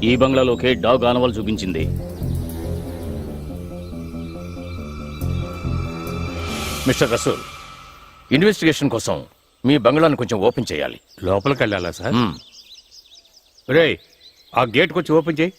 ఈ బంగ్లాలోకే డాగ్ ఆనవాలు చూపించింది. మిస్టర్ రసూల్, ఇన్వెస్టిగేషన్ కోసం మీ బంగ్లాను కొంచెం ఓపెన్ చేయాలి. లోపలికి వెళ్ళాలా సార్? రే, ఆ గేట్ కొంచెం ఓపెన్ చేయి.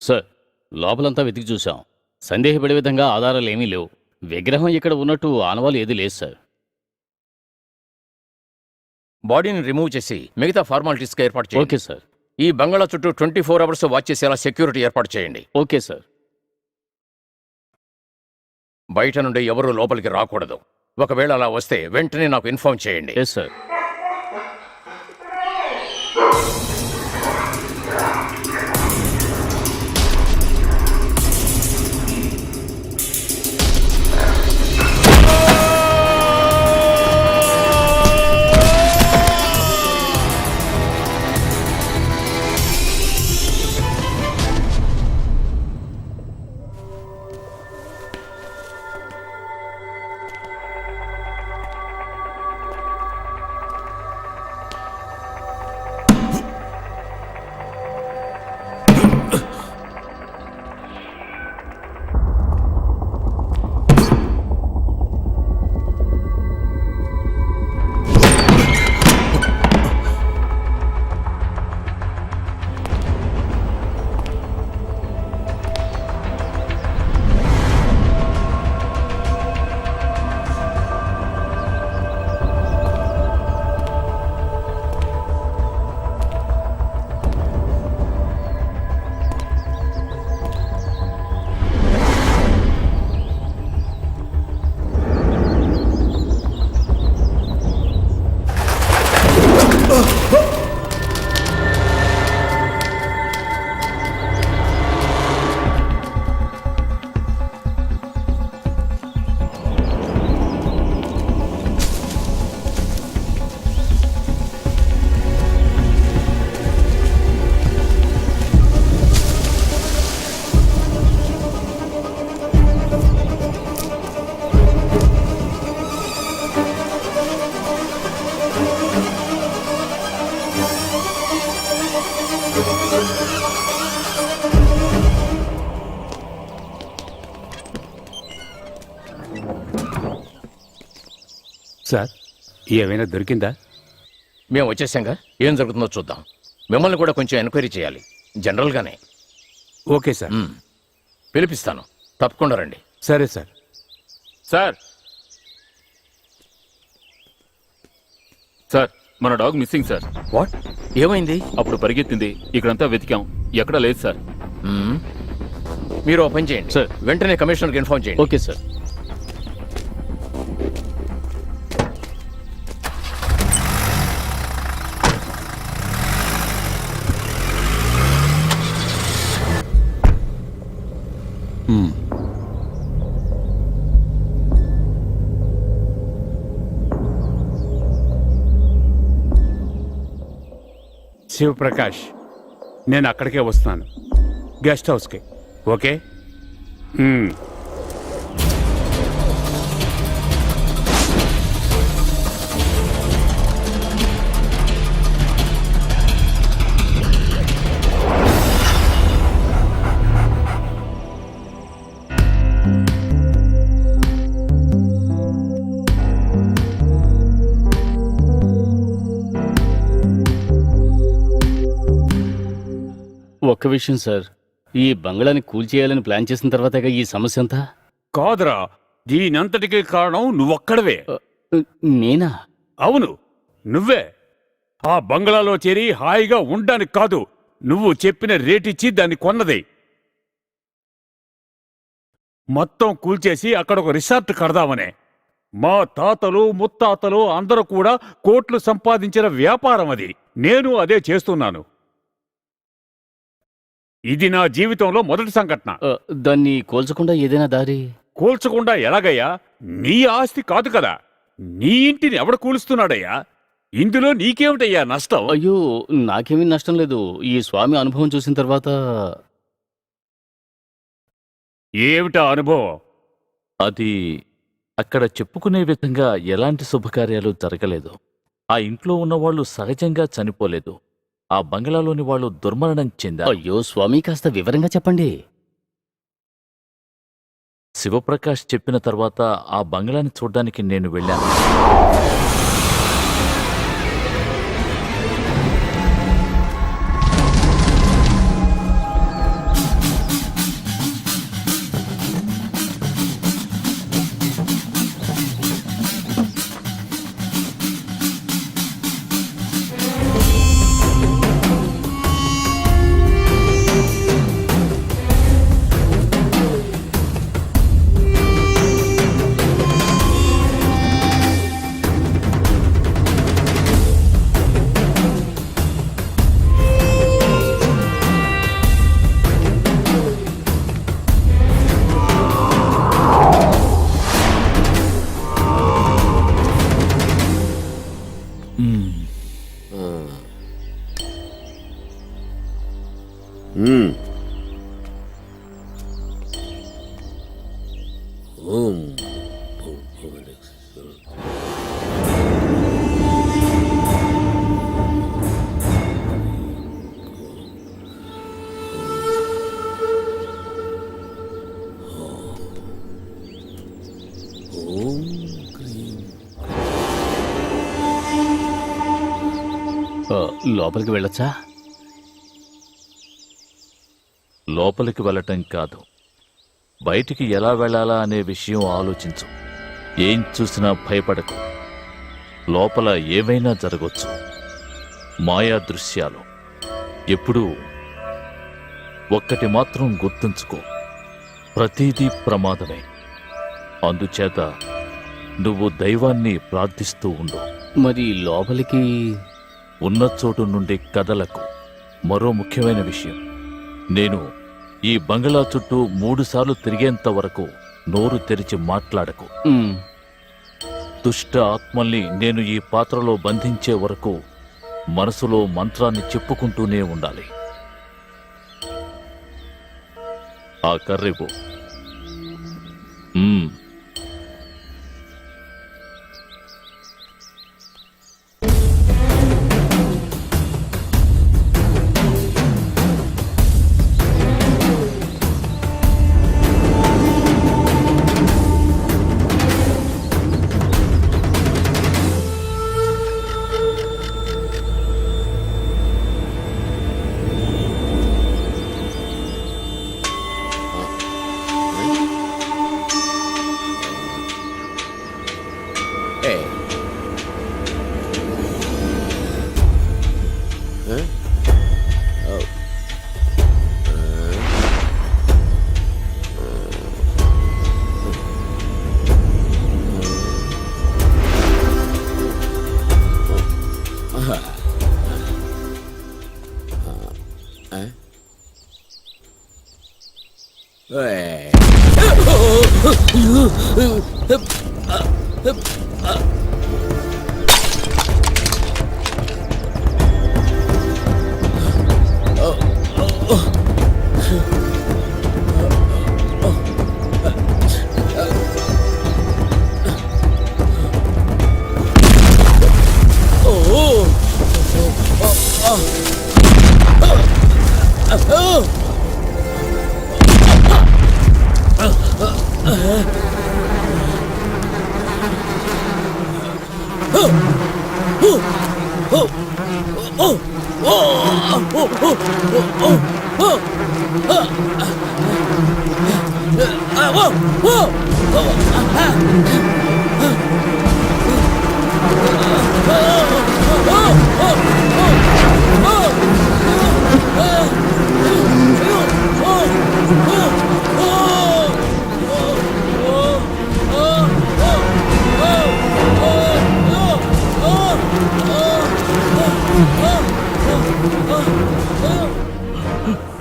సార్, లోపలంతా వెతికి చూసాం. సందేహపడే విధంగా ఆధారాలు ఏమీ లేవు. విగ్రహం ఇక్కడ ఉన్నట్టు ఆనవాలు ఏది లేదు సార్. బాడీని రిమూవ్ చేసి మిగతా ఫార్మాలిటీస్కి ఏర్పాటు చేయండి. Okay sir. ఈ బంగ్లా చుట్టూ 24 అవర్స్ వాచ్ చేసేలా సెక్యూరిటీ ఏర్పాటు చేయండి. Okay sir. బయట నుండి ఎవరూ లోపలికి రాకూడదు. ఒకవేళ అలా వస్తే వెంటనే నాకు ఇన్ఫార్మ్ చేయండి. Yes sir. సార్, ఏమైనా దొరికిందా? మేము వచ్చేసాంగా, ఏం జరుగుతుందో చూద్దాం. మిమ్మల్ని కూడా కొంచెం ఎంక్వైరీ చేయాలి, జనరల్గానే. Okay sir. పిలిపిస్తాను, తప్పకుండా రండి. సరే సార్. సార్, సార్, మన డాగ్ మిస్సింగ్ సార్. వాట్? ఏమైంది? అప్పుడు పరిగెత్తింది, ఇక్కడంతా వెతికాం, ఎక్కడా లేదు సార్. మీరు ఓ పని చేయండి సార్. వెంటనే కమిషనర్కి ఇన్ఫార్మ్ చేయండి. Okay sir. శివప్రకాష్, నేను అక్కడికే వస్తున్నాను, గెస్ట్ హౌస్కి. ఓకే? ఒక్క విషయం సార్, ఈ బంగ్లాని కూల్చేయాలని ప్లాన్ చేసిన తర్వాతగా ఈ సమస్య అంతా. కాదురా, దీనంతటికీ కారణం నువ్వొక్కడవే. నేనా? అవును, నువ్వే. ఆ బంగ్లాలో చేరి హాయిగా ఉండడానికి కాదు, నువ్వు చెప్పిన రేటిచ్చి దాన్ని కొన్నది. మొత్తం కూల్చేసి అక్కడ ఒక రిసార్ట్ కడదామనే. మా తాతలు ముత్తాతలు అందరూ కూడా కోట్లు సంపాదించిన వ్యాపారం అది. నేను అదే చేస్తున్నాను. ఇది నా జీవితంలో మొదటి సంఘటన. దాన్ని కోల్చకుండా ఏదైనా దారి? కూల్చకుండా ఎలాగయ్యా? నీ ఆస్తి కాదు కదా, నీ ఇంటిని ఎవడు కూలుస్తున్నాడయ్యా? ఇందులో నీకేమిటయ్యా నష్టం? అయ్యో, నాకేమీ నష్టం లేదు. ఈ స్వామి అనుభవం చూసిన తర్వాత. ఏమిటా అనుభవం? అది అక్కడ చెప్పుకునే విధంగా ఎలాంటి శుభకార్యాలు జరగలేదు. ఆ ఇంట్లో ఉన్నవాళ్లు సహజంగా చనిపోలేదు. ఆ బంగ్లాలోని వాళ్ళు దుర్మరణం చెందారు. అయ్యో స్వామి, కాస్త వివరంగా చెప్పండి. శివప్రకాష్ చెప్పిన తర్వాత ఆ బంగ్లాని చూడ్డానికి నేను వెళ్ళాను. లోపలికి వెళ్ళొచ్చా? లోపలికి వెళ్ళటం కాదు, బయటికి ఎలా వెళ్ళాలా అనే విషయం ఆలోచించు. ఏం చూసినా భయపడకు. లోపల ఏవైనా జరగొచ్చు. మాయా దృశ్యాలు. ఎప్పుడూ ఒక్కటి మాత్రం గుర్తుంచుకో, ప్రతిదీ ప్రమాదమే. అందుచేత నువ్వు దైవాన్ని ప్రార్థిస్తూ ఉండు. మరి లోపలికి? ఉన్న చోటు నుండి కదలకు. మరో ముఖ్యమైన విషయం, నేను ఈ బంగ్లా చుట్టూ 3 సార్లు తిరిగేంత వరకు నోరు తెరిచి మాట్లాడకు. దుష్ట ఆత్మల్ని నేను ఈ పాత్రలో బంధించే వరకు మనసులో మంత్రాన్ని చెప్పుకుంటూనే ఉండాలి. ఆ కర్రెవు.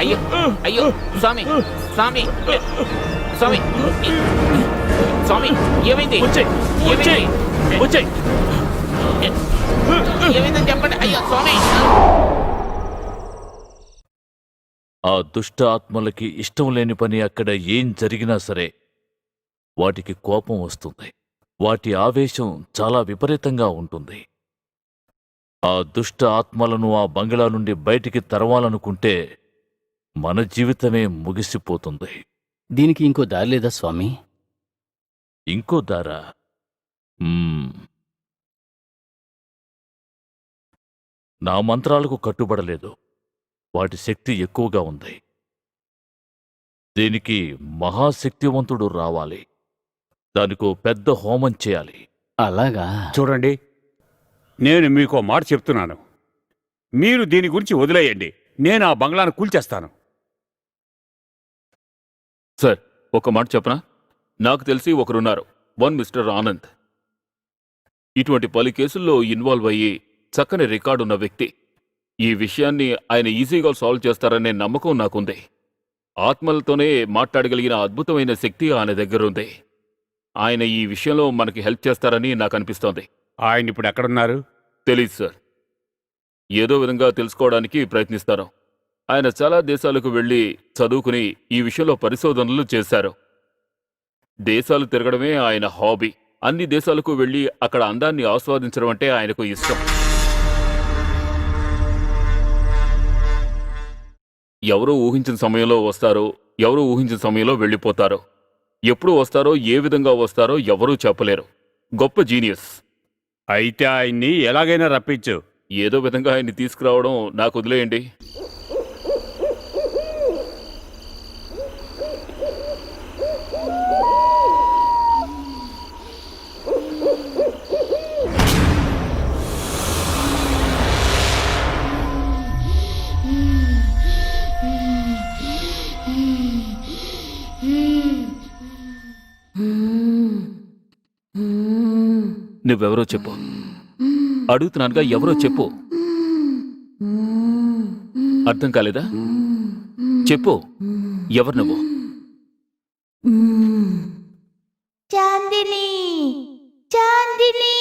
అయ్యో అయ్యో స్వామి స్వామి స్వామి స్వామి ఏమైంది ఏమైందని చెప్పండి. అయ్యో స్వామి. ఆ దుష్ట ఆత్మలకి ఇష్టం లేని పని అక్కడ ఏం జరిగినా సరే వాటికి కోపం వస్తుంది. వాటి ఆవేశం చాలా విపరీతంగా ఉంటుంది. ఆ దుష్ట ఆత్మలను ఆ బంగ్లా నుండి బయటికి తరవాలనుకుంటే మన జీవితమే ముగిసిపోతుంది. దీనికి ఇంకో దారి లేదా స్వామి? ఇంకో దారా? నా మంత్రాలకు కట్టుబడలేదు. వాటి శక్తి ఎక్కువగా ఉంది. దీనికి మహాశక్తివంతుడు రావాలి. దానికో పెద్ద హోమం చేయాలి. అలాగా? చూడండి, నేను మీకో మాట చెప్తున్నాను. మీరు దీని గురించి వదిలేయండి. నేను ఆ బంగ్లాను కూల్చేస్తాను. సార్, ఒక మాట చెప్పనా? నాకు తెలిసి ఒకరున్నారు, వన్ మిస్టర్ ఆనంద్. ఇటువంటి పలు కేసుల్లో ఇన్వాల్వ్ అయ్యి చక్కని రికార్డున్న వ్యక్తి. ఈ విషయాన్ని ఆయన ఈజీగా సాల్వ్ చేస్తారనే నమ్మకం నాకుంది. ఆత్మలతోనే మాట్లాడగలిగిన అద్భుతమైన శక్తి ఆయన దగ్గరుంది. ఆయన ఈ విషయంలో మనకి హెల్ప్ చేస్తారని నాకు అనిపిస్తోంది. ఆయన ఇప్పుడు ఎక్కడున్నారు? తెలీదు సార్. ఏదో విధంగా తెలుసుకోవడానికి ప్రయత్నిస్తాను. ఆయన చాలా దేశాలకు వెళ్ళి చదువుకుని ఈ విషయంలో పరిశోధనలు చేశారు. దేశాలు తిరగడమే ఆయన హాబీ. అన్ని దేశాలకు వెళ్ళి అక్కడ అందాన్ని ఆస్వాదించడం అంటే ఆయనకు ఇష్టం. ఎవరూ ఊహించిన సమయంలో వస్తారో, ఎవరూ ఊహించిన సమయంలో వెళ్ళిపోతారో. ఎప్పుడు వస్తారో, ఏ విధంగా వస్తారో ఎవరూ చెప్పలేరు. గొప్ప జీనియస్. అయితే ఆయన్ని ఎలాగైనా రప్పించు. ఏదో విధంగా ఆయన్ని తీసుకురావడం నాకు వదిలేయండి. నువ్వెవరో చెప్పు. అడుగుతున్నానుగా, ఎవరో చెప్పు. అర్థం కాలేదా? చెప్పు, ఎవరు నువ్వు? చాందిని, చాందిని.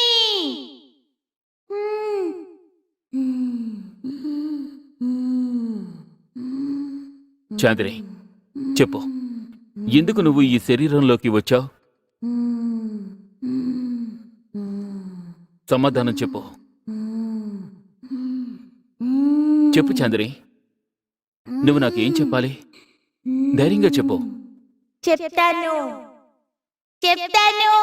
చాందిని, చెప్పు, ఎందుకు నువ్వు ఈ శరీరంలోకి వచ్చావు? సమాధానం చెప్పు. చెప్పు చాందిని, నువ్వు నాకేం చెప్పాలి? ధైర్యంగా చెప్పు. చెప్తాను, చెప్తాను.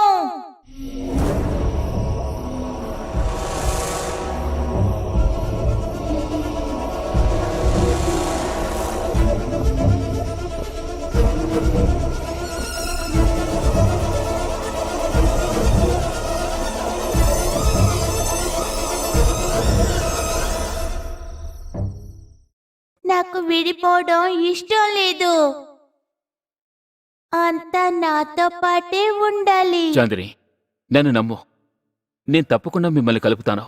నాకు విడిపోవడం ఇష్టం లేదు. అంతా నాతో పాటే ఉండాలి. చాందిని, నన్ను నమ్ము. నేను తప్పకుండా మిమ్మల్ని కలుపుతాను.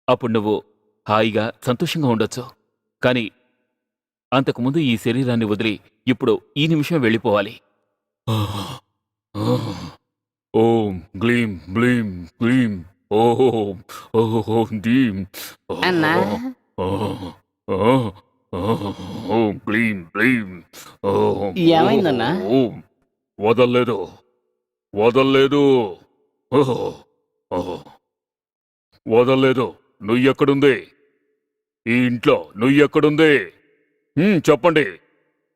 అప్పుడు నువ్వు హాయిగా సంతోషంగా ఉండొచ్చు. కానీ అంతకుముందు ఈ శరీరాన్ని వదిలి ఇప్పుడు ఈ నిమిషం వెళ్ళిపోవాలి. ఓం గ్లీం బ్లీం గ్లీం ఓం ఓం దీం అన్నా. ఓం గ్లీం బ్లీం ఓం. ఏమైందన్నా? ఓం. వదల్లేదు, వదల్లేదు, వదల్లేదు. నుయ్యెక్కడుంది? ఈ ఇంట్లో నుయ్యెక్కడుంది? చెప్పండి,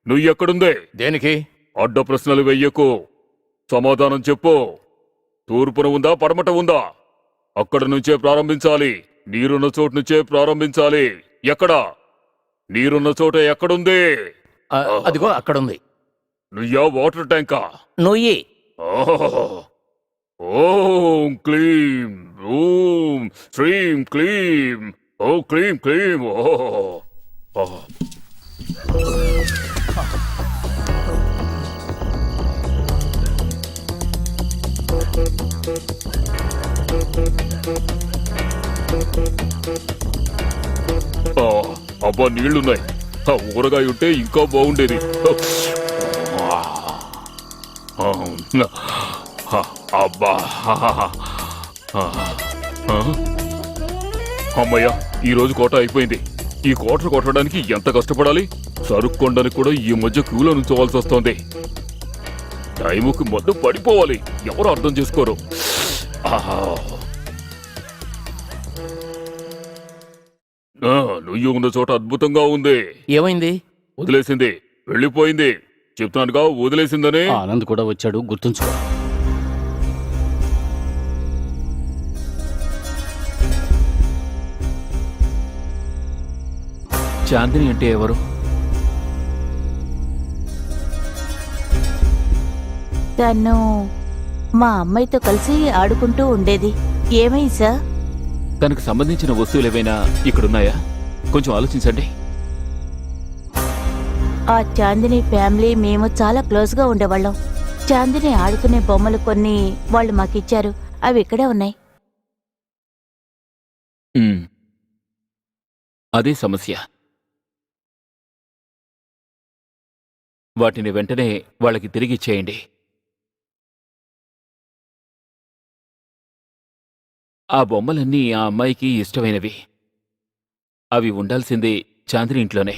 నుయ్యెక్కడుంది? దేనికి? అడ్డ ప్రశ్నలు వెయ్యకు. సమాధానం చెప్పు. తూర్పున ఉందా, పడమట ఉందా? అక్కడ నుంచే ప్రారంభించాలి. నీరున్న చోటు నుంచే ప్రారంభించాలి. ఎక్కడా? నీరున్న చోట ఎక్కడుంది? అదిగో అక్కడుంది. నుయ్యా వాటర్ ట్యాంకా? నుయ్యి. ఓం క్లీం ఓం శ్రీం క్లీం ఓ క్లీం క్లీం ఓ. అబ్బా నీళ్లున్నాయి. ఊరగాయ ఉంటే ఇంకా బాగుండేది. అబ్బా అమ్మయ్యా, ఈరోజు కోట అయిపోయింది. ఈ కోటను కొట్టడానికి ఎంత కష్టపడాలి? సరుకు కొనడానికి కూడా ఈ మధ్య క్యూలో నుంచోవాల్సి వస్తోంది. టైముకి మొత్తం పడిపోవాలి. ఎవరు అర్థం చేసుకోరు. నువ్వు ఉన్న చోట అద్భుతంగా ఉంది. ఏమైంది? వదిలేసింది, వెళ్ళిపోయింది. చెప్తానుగా వదిలేసిందని. ఆనంద్ కూడా వచ్చాడు, గుర్తుంచుకో. చాందిని అంటే ఎవరు? తను మా అమ్మాయితో కలిసి ఆడుకుంటూ ఉండేది. ఏమైంది సార్? తనకు సంబంధించిన వస్తువులు ఏవైనా ఇక్కడున్నాయా? కొంచెం ఆలోచించండి. ఆ చాందిని ఫ్యామిలీ మేము చాలా క్లోజ్గా ఉండేవాళ్ళం. చాందిని ఆడుకునే బొమ్మలు కొన్ని వాళ్ళు మాకిచ్చారు. అవి ఇక్కడే ఉన్నాయి. అదే సమస్య. వాటిని వెంటనే వాళ్ళకి తిరిగిచ్చేయండి. ఆ బొమ్మలన్నీ ఆ అమ్మాయికి ఇష్టమైనవి. అవి ఉండాల్సింది చాందిని ఇంట్లోనే.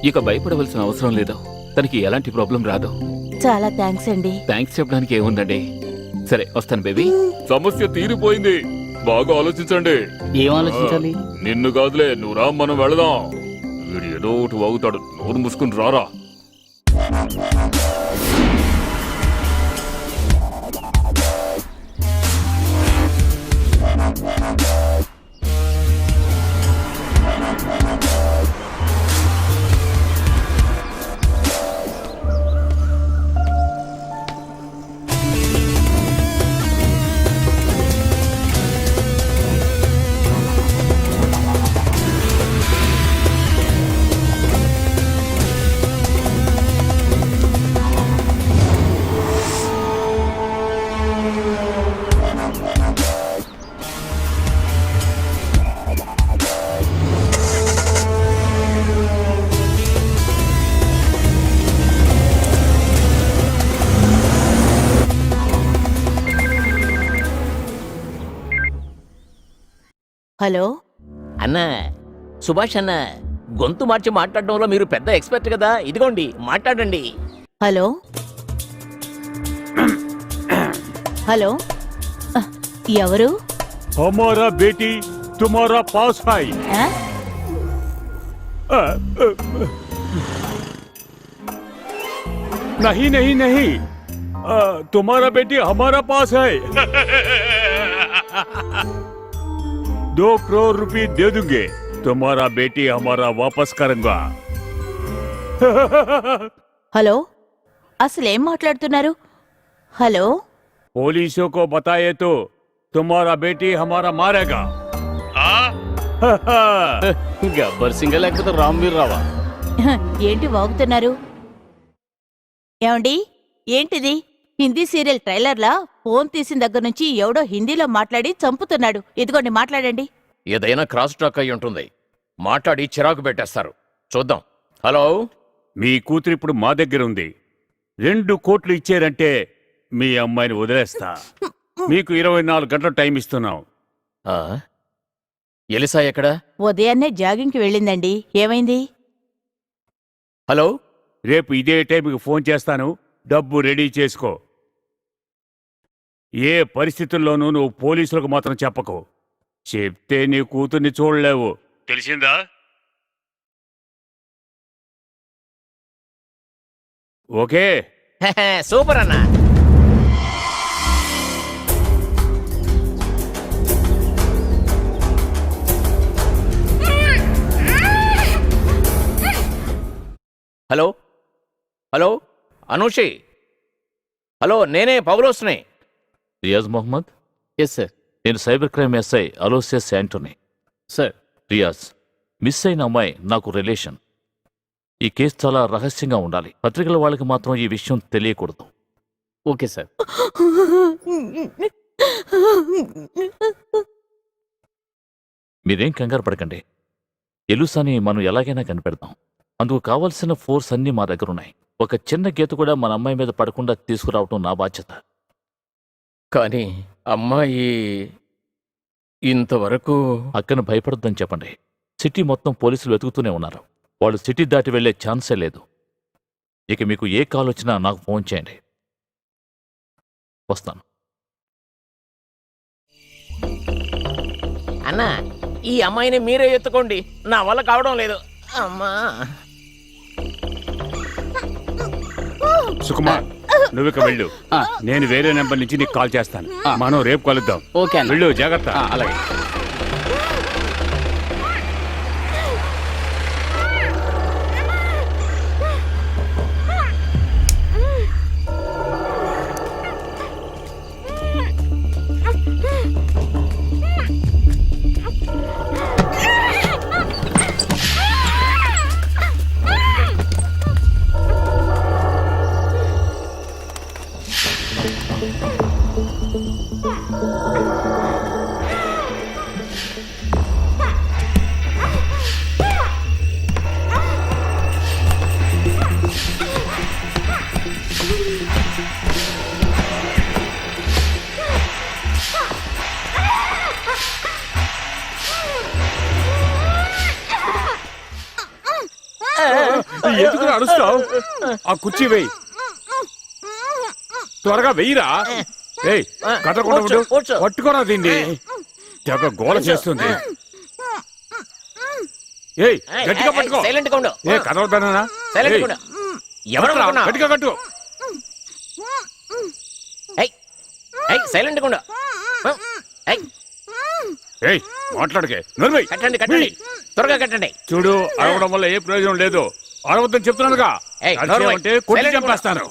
ఇక భయపడవలసిన అవసరం లేదు. తనకి ఎలాంటి ప్రాబ్లం రాదు. చాలా థ్యాంక్స్ అండి. థ్యాంక్స్ చెప్పడానికి ఏముందండి. సరే, వస్తాను బేబీ. సమస్య తీరిపోయింది. బాగా ఆలోచించండి. ఏం ఆలోచించాలి? నిన్ను కాదులే, నువ్వు రా, మనం వెళదాం. వీడు ఏదో ఒకటి వాగుతాడు. నోరు మూసుకుని రారా. హలో అన్నా, సుభాష్ అన్న, గొంతు మార్చి మాట్లాడడంలో మీరు పెద్ద ఎక్స్పర్ట్ కదా. ఇదిగోండి, మాట్లాడండి. హలో హలో ఎవరు? हमारा बेटी तुम्हारा पास है। ఆ? नहीं नहीं नहीं, तुम्हारा बेटी हमारा पास है। 2 करोड़ रुपए दे दूंगे, तुम्हारा बेटी हमारा वापस करूंगा। హలో అసలేం మాట్లాడుతున్నారు? హలో पुलिसों को बताए तो तुम्हारा बेटी हमारा मारेगा। గబ్బర్ సింగ్ లేకపోతే రామ్వీర్ రావా? ఏంటి వాగుతున్నారు? ఏమండి, ఏంటిది? హిందీ సీరియల్ ట్రైలర్లా ఫోన్ తీసిన దగ్గర నుంచి ఎవడో హిందీలో మాట్లాడి చంపుతున్నాడు. ఇదిగోండి, మాట్లాడండి. ఏదైనా క్రాస్ టాక్ అయి ఉంటుంది. మాట్లాడి చిరాకు పెట్టేస్తారు. చూద్దాం. హలో, మీ కూతురు ఇప్పుడు మా దగ్గర ఉంది. 2 కోట్లు ఇచ్చారంటే మీ అమ్మాయిని వదిలేస్తా. మీకు 24 గంటల టైం ఇస్తున్నాం. ఎలిసా ఎక్కడా? ఉదయాన్నే జాగింగ్కి వెళ్ళిందండి. ఏమైంది? హలో, రేపు ఇదే టైంకి ఫోన్ చేస్తాను. డబ్బు రెడీ చేసుకో. ఏ పరిస్థితుల్లోనూ నువ్వు పోలీసులకు మాత్రం చెప్పకు. చెప్తే నీ కూతుర్ని చూడలేవు, తెలిసిందా? ఓకే, సూపర్ అన్న. హలో హలో అనూషి, హలో నేనే పౌలోస్ని. Riyaz Mohammed, yes sir. నేను cyber crime SI Aloysius Antony. Sir. Riyaz, miss అయిన అమ్మాయి నాకు రిలేషన్. ఈ కేసు చాలా రహస్యంగా ఉండాలి. పత్రికల వాళ్ళకి మాత్రం ఈ విషయం తెలియకూడదు. Okay sir. మీరేం కంగారు పడకండి. ఎలుసాని మనం ఎలాగైనా కనిపెడతాం. అందుకు కావలసిన ఫోర్స్ అన్నీ మా దగ్గరున్నాయి. ఒక చిన్న గీత కూడా మన అమ్మాయి మీద పడకుండా తీసుకురావటం నా బాధ్యత. కానీ అమ్మాయి ఇంతవరకు అక్కను భయపడొద్దని చెప్పండి. సిటీ మొత్తం పోలీసులు వెతుకుతూనే ఉన్నారు. వాళ్ళు సిటీ దాటి వెళ్లే ఛాన్సే లేదు. ఇక మీకు ఏ కాల్ వచ్చినా నాకు ఫోన్ చేయండి. వస్తాను. అన్నా, ఈ అమ్మాయిని మీరే ఎత్తుకోండి, నా వల్ల కావడం లేదు. అమ్మా, సుకుమార్, నువ్వు ఇక వెళ్ళు. నేను వేరే నెంబర్ నుంచి నీకు కాల్ చేస్తాను. మనం రేపు కలుద్దాం. ఓకే అన్న. వెళ్ళు, జాగ్రత్త. అలాగే. ఎందుకు అరుస్తావు? ఆ కుర్చీ వేయి, త్వరగా వెయ్యిరా. ఏయ్, కదలకుండా ఉండు. కూర్చో. పట్టుకోరా దీన్ని. తెగ గోల చేస్తుంది. ఏయ్, గట్టిగా పట్టుకో. సైలెంట్ గా ఉండు. ఏ కదలొద్దనా? సైలెంట్ గా ఉండు. ఎవరు అనుకున్నావ్? గట్టిగా కట్టు. ఏయ్, ఏయ్, సైలెంట్ గా ఉండు. ఏయ్, ఏయ్, మాట్లాడకే. నోర్మై. కట్టండి కట్టండి, త్వరగా కట్టండి. చూడు, అరవడం వల్ల ఏ ప్రయోజనం లేదు. అరవద్దని చెప్తున్నానుగా. ఏయ్, నోర్మై. అంటే కొట్టి సైలెంట్ గా ఉండు. చంపేస్తాను.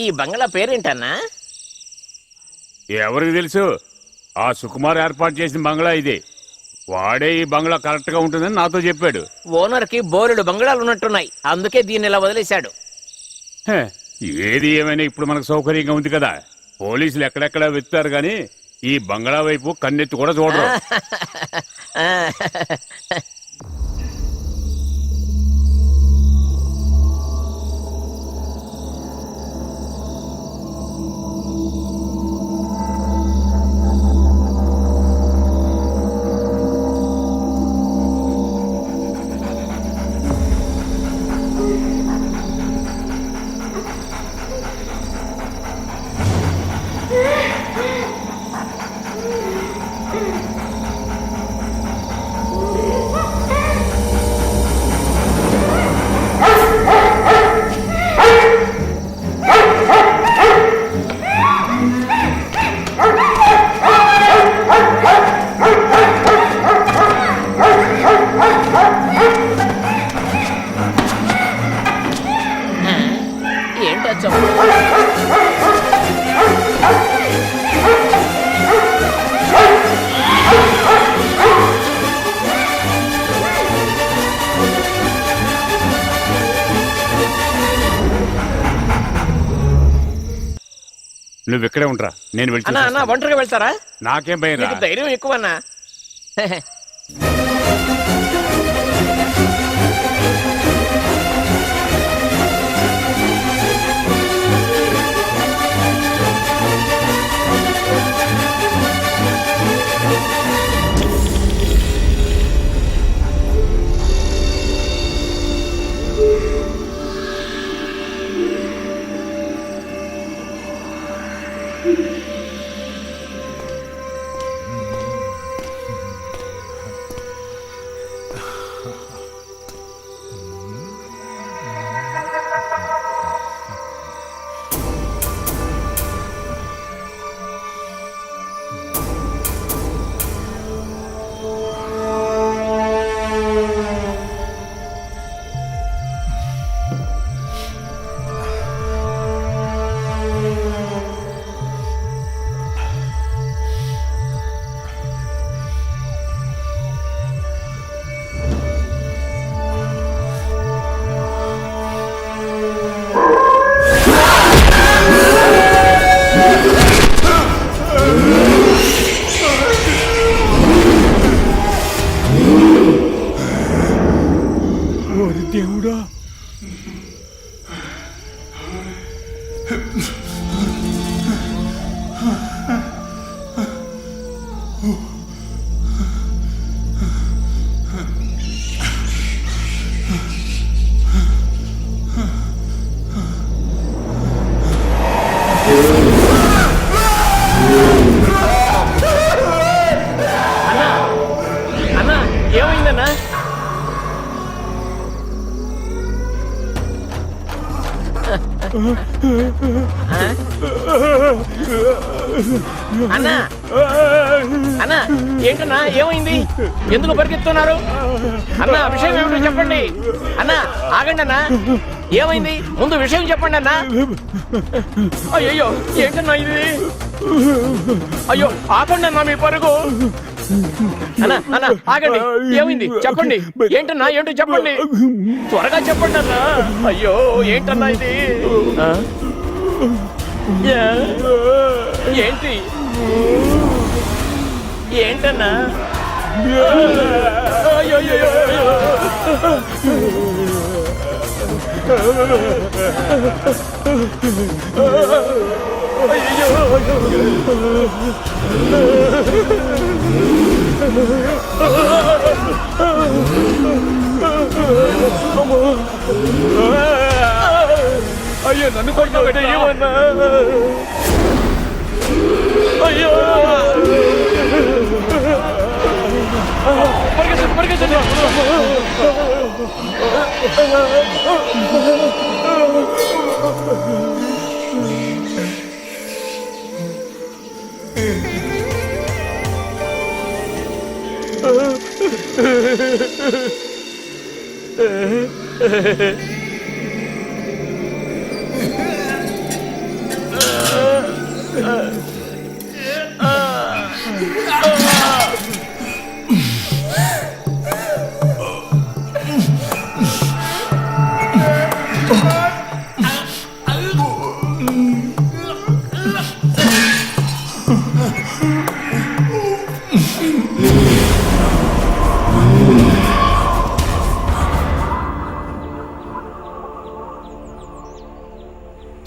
ఈ బంగ్లా పేరేంటన్నా? ఎవరికి తెలుసు? ఆ సుకుమార్ ఏర్పాటు చేసిన బంగ్లా ఇది. వాడే ఈ బంగ్లా కరెక్ట్ గా ఉంటుందని నాతో చెప్పాడు. ఓనర్ కి బోలెడు బంగ్లాలు ఉన్నట్టున్నాయి, అందుకే దీన్ని ఇలా వదిలేశాడు. హే, ఏది ఏమైనా ఇప్పుడు మనకు సౌకర్యంగా ఉంది కదా. పోలీసులు ఎక్కడెక్కడ వెతుతారు గాని ఈ బంగ్లా వైపు కన్నెత్తి కూడా చూడరు. ఏంటో చెప్పు. నువ్వు ఇక్కడే ఉంటారా, నేను వెళ్ళి అన్నా అన్నా, చూసొస్తాను. ఒంటరిగా వెళ్తారా? నాకేం భయం రా. నీకు ధైర్యం ఎక్కువన్నా. అన్నా ఏమైందన్నా? అన్నా అన్నా ఏంటన్నా ఏమైంది? ఎందుకు పరిగెత్తున్నారు? అన్నా విషయం ఏమిటో చెప్పండి. అన్నా ఆగండి అన్నా, ఏమైంది? ముందు విషయం చెప్పండి అన్నా. అయ్యో ఏంటన్నా ఇది? అయ్యో ఆపండి అన్నా మీ పరుగు. అన్నా అన్నా ఆగండి, ఏమైంది చెప్పండి. ఏంటన్నా ఏంటో చెప్పండి, త్వరగా చెప్పండి అన్నా. అయ్యో ఏంటన్నా ఇది? ఏంటి ఏంటన్నా? అయ్యో అయ్యో నన్ను కొట్టావు ఏమన్నా? అయ్యో పరిగెత్తండి.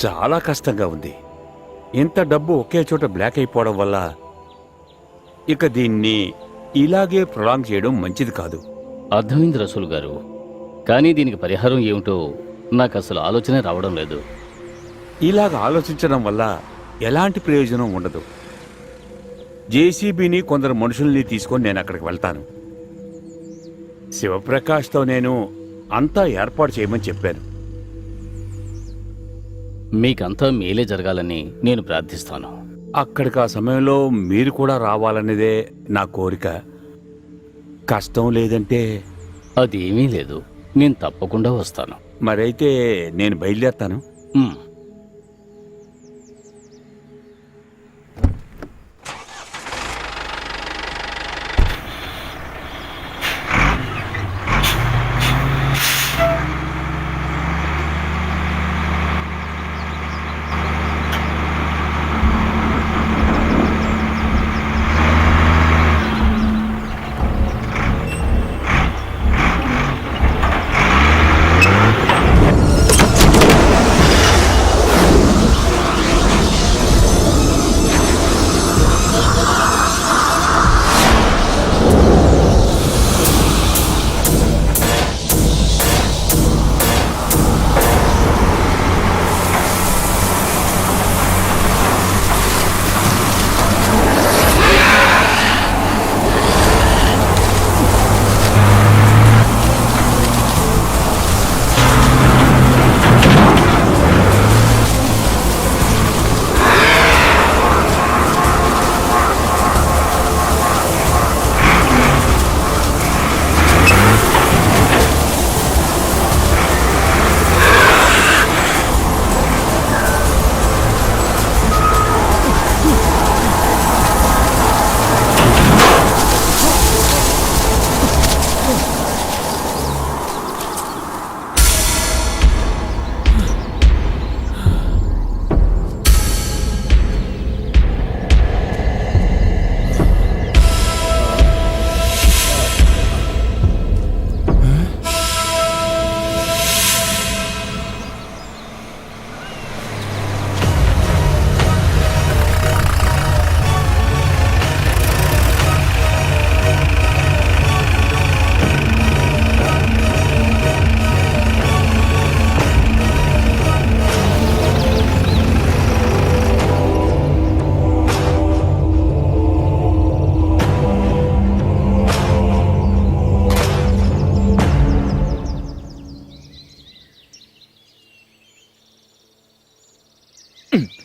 చాలా కష్టంగా ఉంది. ఇంత డబ్బు ఒకే చోట బ్లాక్ అయిపోవడం వల్ల ఇక దీన్ని ఇలాగే ప్రొలాంగ్ చేయడం మంచిది కాదు. అర్థమైంది రసూల్ గారు, కానీ దీనికి పరిహారం ఏమిటో నాకు అసలు ఆలోచనే రావడం లేదు. ఇలాగ ఆలోచించడం వల్ల ఎలాంటి ప్రయోజనం ఉండదు. జేసీబీని కొందరు మనుషుల్ని తీసుకొని నేను అక్కడికి వెళ్తాను. శివప్రకాష్తో నేను అంతా ఏర్పాటు చేయమని చెప్పాను. మీకంతా మేలే జరగాలని నేను ప్రార్థిస్తాను. అక్కడికి ఆ సమయంలో మీరు కూడా రావాలనేదే నా కోరిక. కష్టం లేదంటే అదేమీ లేదు, నేను తప్పకుండా వస్తాను. మరైతే నేను బయలుదేరతాను. ఉమ్.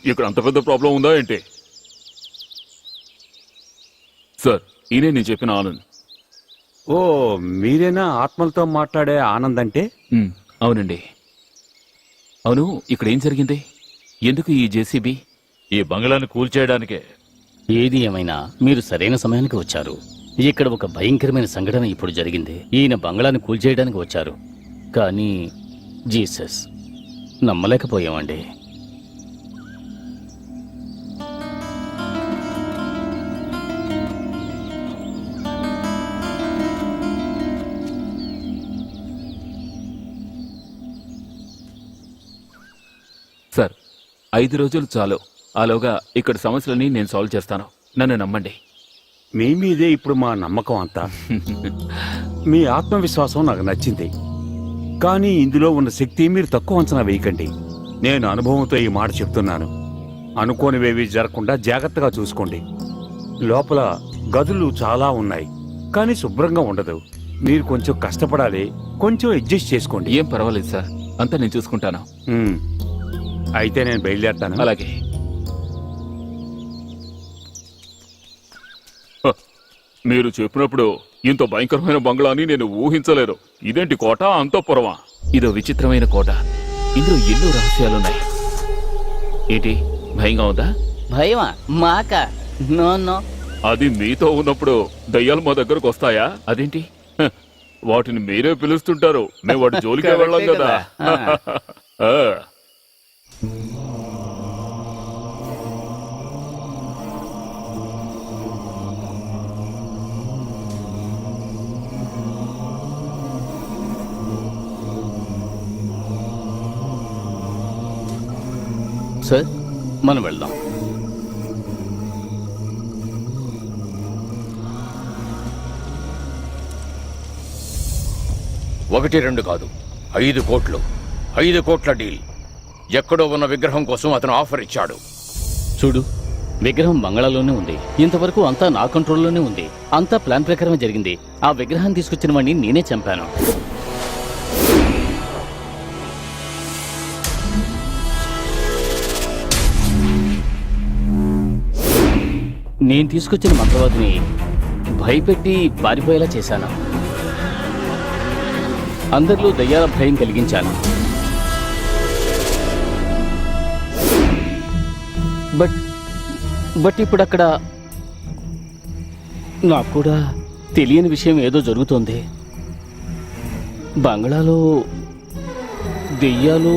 ఇక్కడ అంత పెద్ద ప్రాబ్లం ఉందా ఏంటి? సార్, ఈయనే నేను చెప్పిన ఆనంద్. ఓ, మీరేనా ఆత్మలతో మాట్లాడే ఆనంద్ అంటే? అవునండి. అవును, ఇక్కడ ఏం జరిగింది? ఎందుకు ఈ జేసీబీ? ఈ బంగ్లాని కూల్చేయడానికే. ఏది ఏమైనా మీరు సరైన సమయానికి వచ్చారు. ఇక్కడ ఒక భయంకరమైన సంఘటన ఇప్పుడు జరిగింది. ఈయన బంగ్లాని కూల్చేయడానికి వచ్చారు. కానీ జీసస్, నమ్మలేకపోయామండి. సార్, 5 రోజులు చాలు. ఆలోగా ఇక్కడ సమస్యలని నేను సాల్వ్ చేస్తాను. నన్ను నమ్మండి. మీ మీదే ఇప్పుడు మా నమ్మకం అంతా. మీ ఆత్మవిశ్వాసం నాకు నచ్చింది. కానీ ఇందులో ఉన్న శక్తి మీరు తక్కువ అంచనా వేయకండి. నేను అనుభవంతో ఈ మాట చెప్తున్నాను. అనుకోనివేవి జరగకుండా జాగ్రత్తగా చూసుకోండి. లోపల గదులు చాలా ఉన్నాయి, కానీ శుభ్రంగా ఉండదు. మీరు కొంచెం కష్టపడాలి. కొంచెం అడ్జస్ట్ చేసుకోండి. ఏం పర్వాలేదు సార్, అంతా నేను చూసుకుంటాను. ఉమ్. అయితే నేను బయలుదేరతాను. అలాగే. మీరు చెప్పినప్పుడు ఇంత భయంకరమైన బంగ్లాని నేను ఊహించలేదు. ఇదేంటి కోట, అంతఃపురమా? ఇదో విచిత్రమైన కోట. ఇందులో ఎన్నో రహస్యాలున్నాయి. ఏంటి, భయంగా ఉందా? భయమా? మాక? No no. అది మీతో ఉన్నప్పుడు దయ్యాలు మా దగ్గరకు వస్తాయా? అదేంటి? హ, వాటిని మీరే పిలుస్తుంటారు. మేము వాటి జోలికే వెళ్ళాం కదా. ఆ. సార్, మనం వెళ్దాం. ఒకటి రెండు కాదు, 5 కోట్లు. 5 కోట్ల డీల్. ఎక్కడో ఉన్న విగ్రహం కోసం అతను ఆఫర్ ఇచ్చాడు. చూడు, విగ్రహం బంగాళాలోనే ఉంది. ఇంతవరకు అంతా నా కంట్రోల్లోనే ఉంది. అంతా ప్లాన్ ప్రకారమే జరిగింది. ఆ విగ్రహాన్ని తీసుకొచ్చిన వాడిని నేనే చంపాను. నేను తీసుకొచ్చిన మంత్రవాదిని భయపెట్టి పారిపోయేలా చేశాను. అందరిలో దయ్యాల భయం కలిగించాను. బట్ ఇప్పుడు అక్కడ నాకు కూడా తెలియని విషయం ఏదో జరుగుతోంది. బంగ్లాలో దెయ్యాలు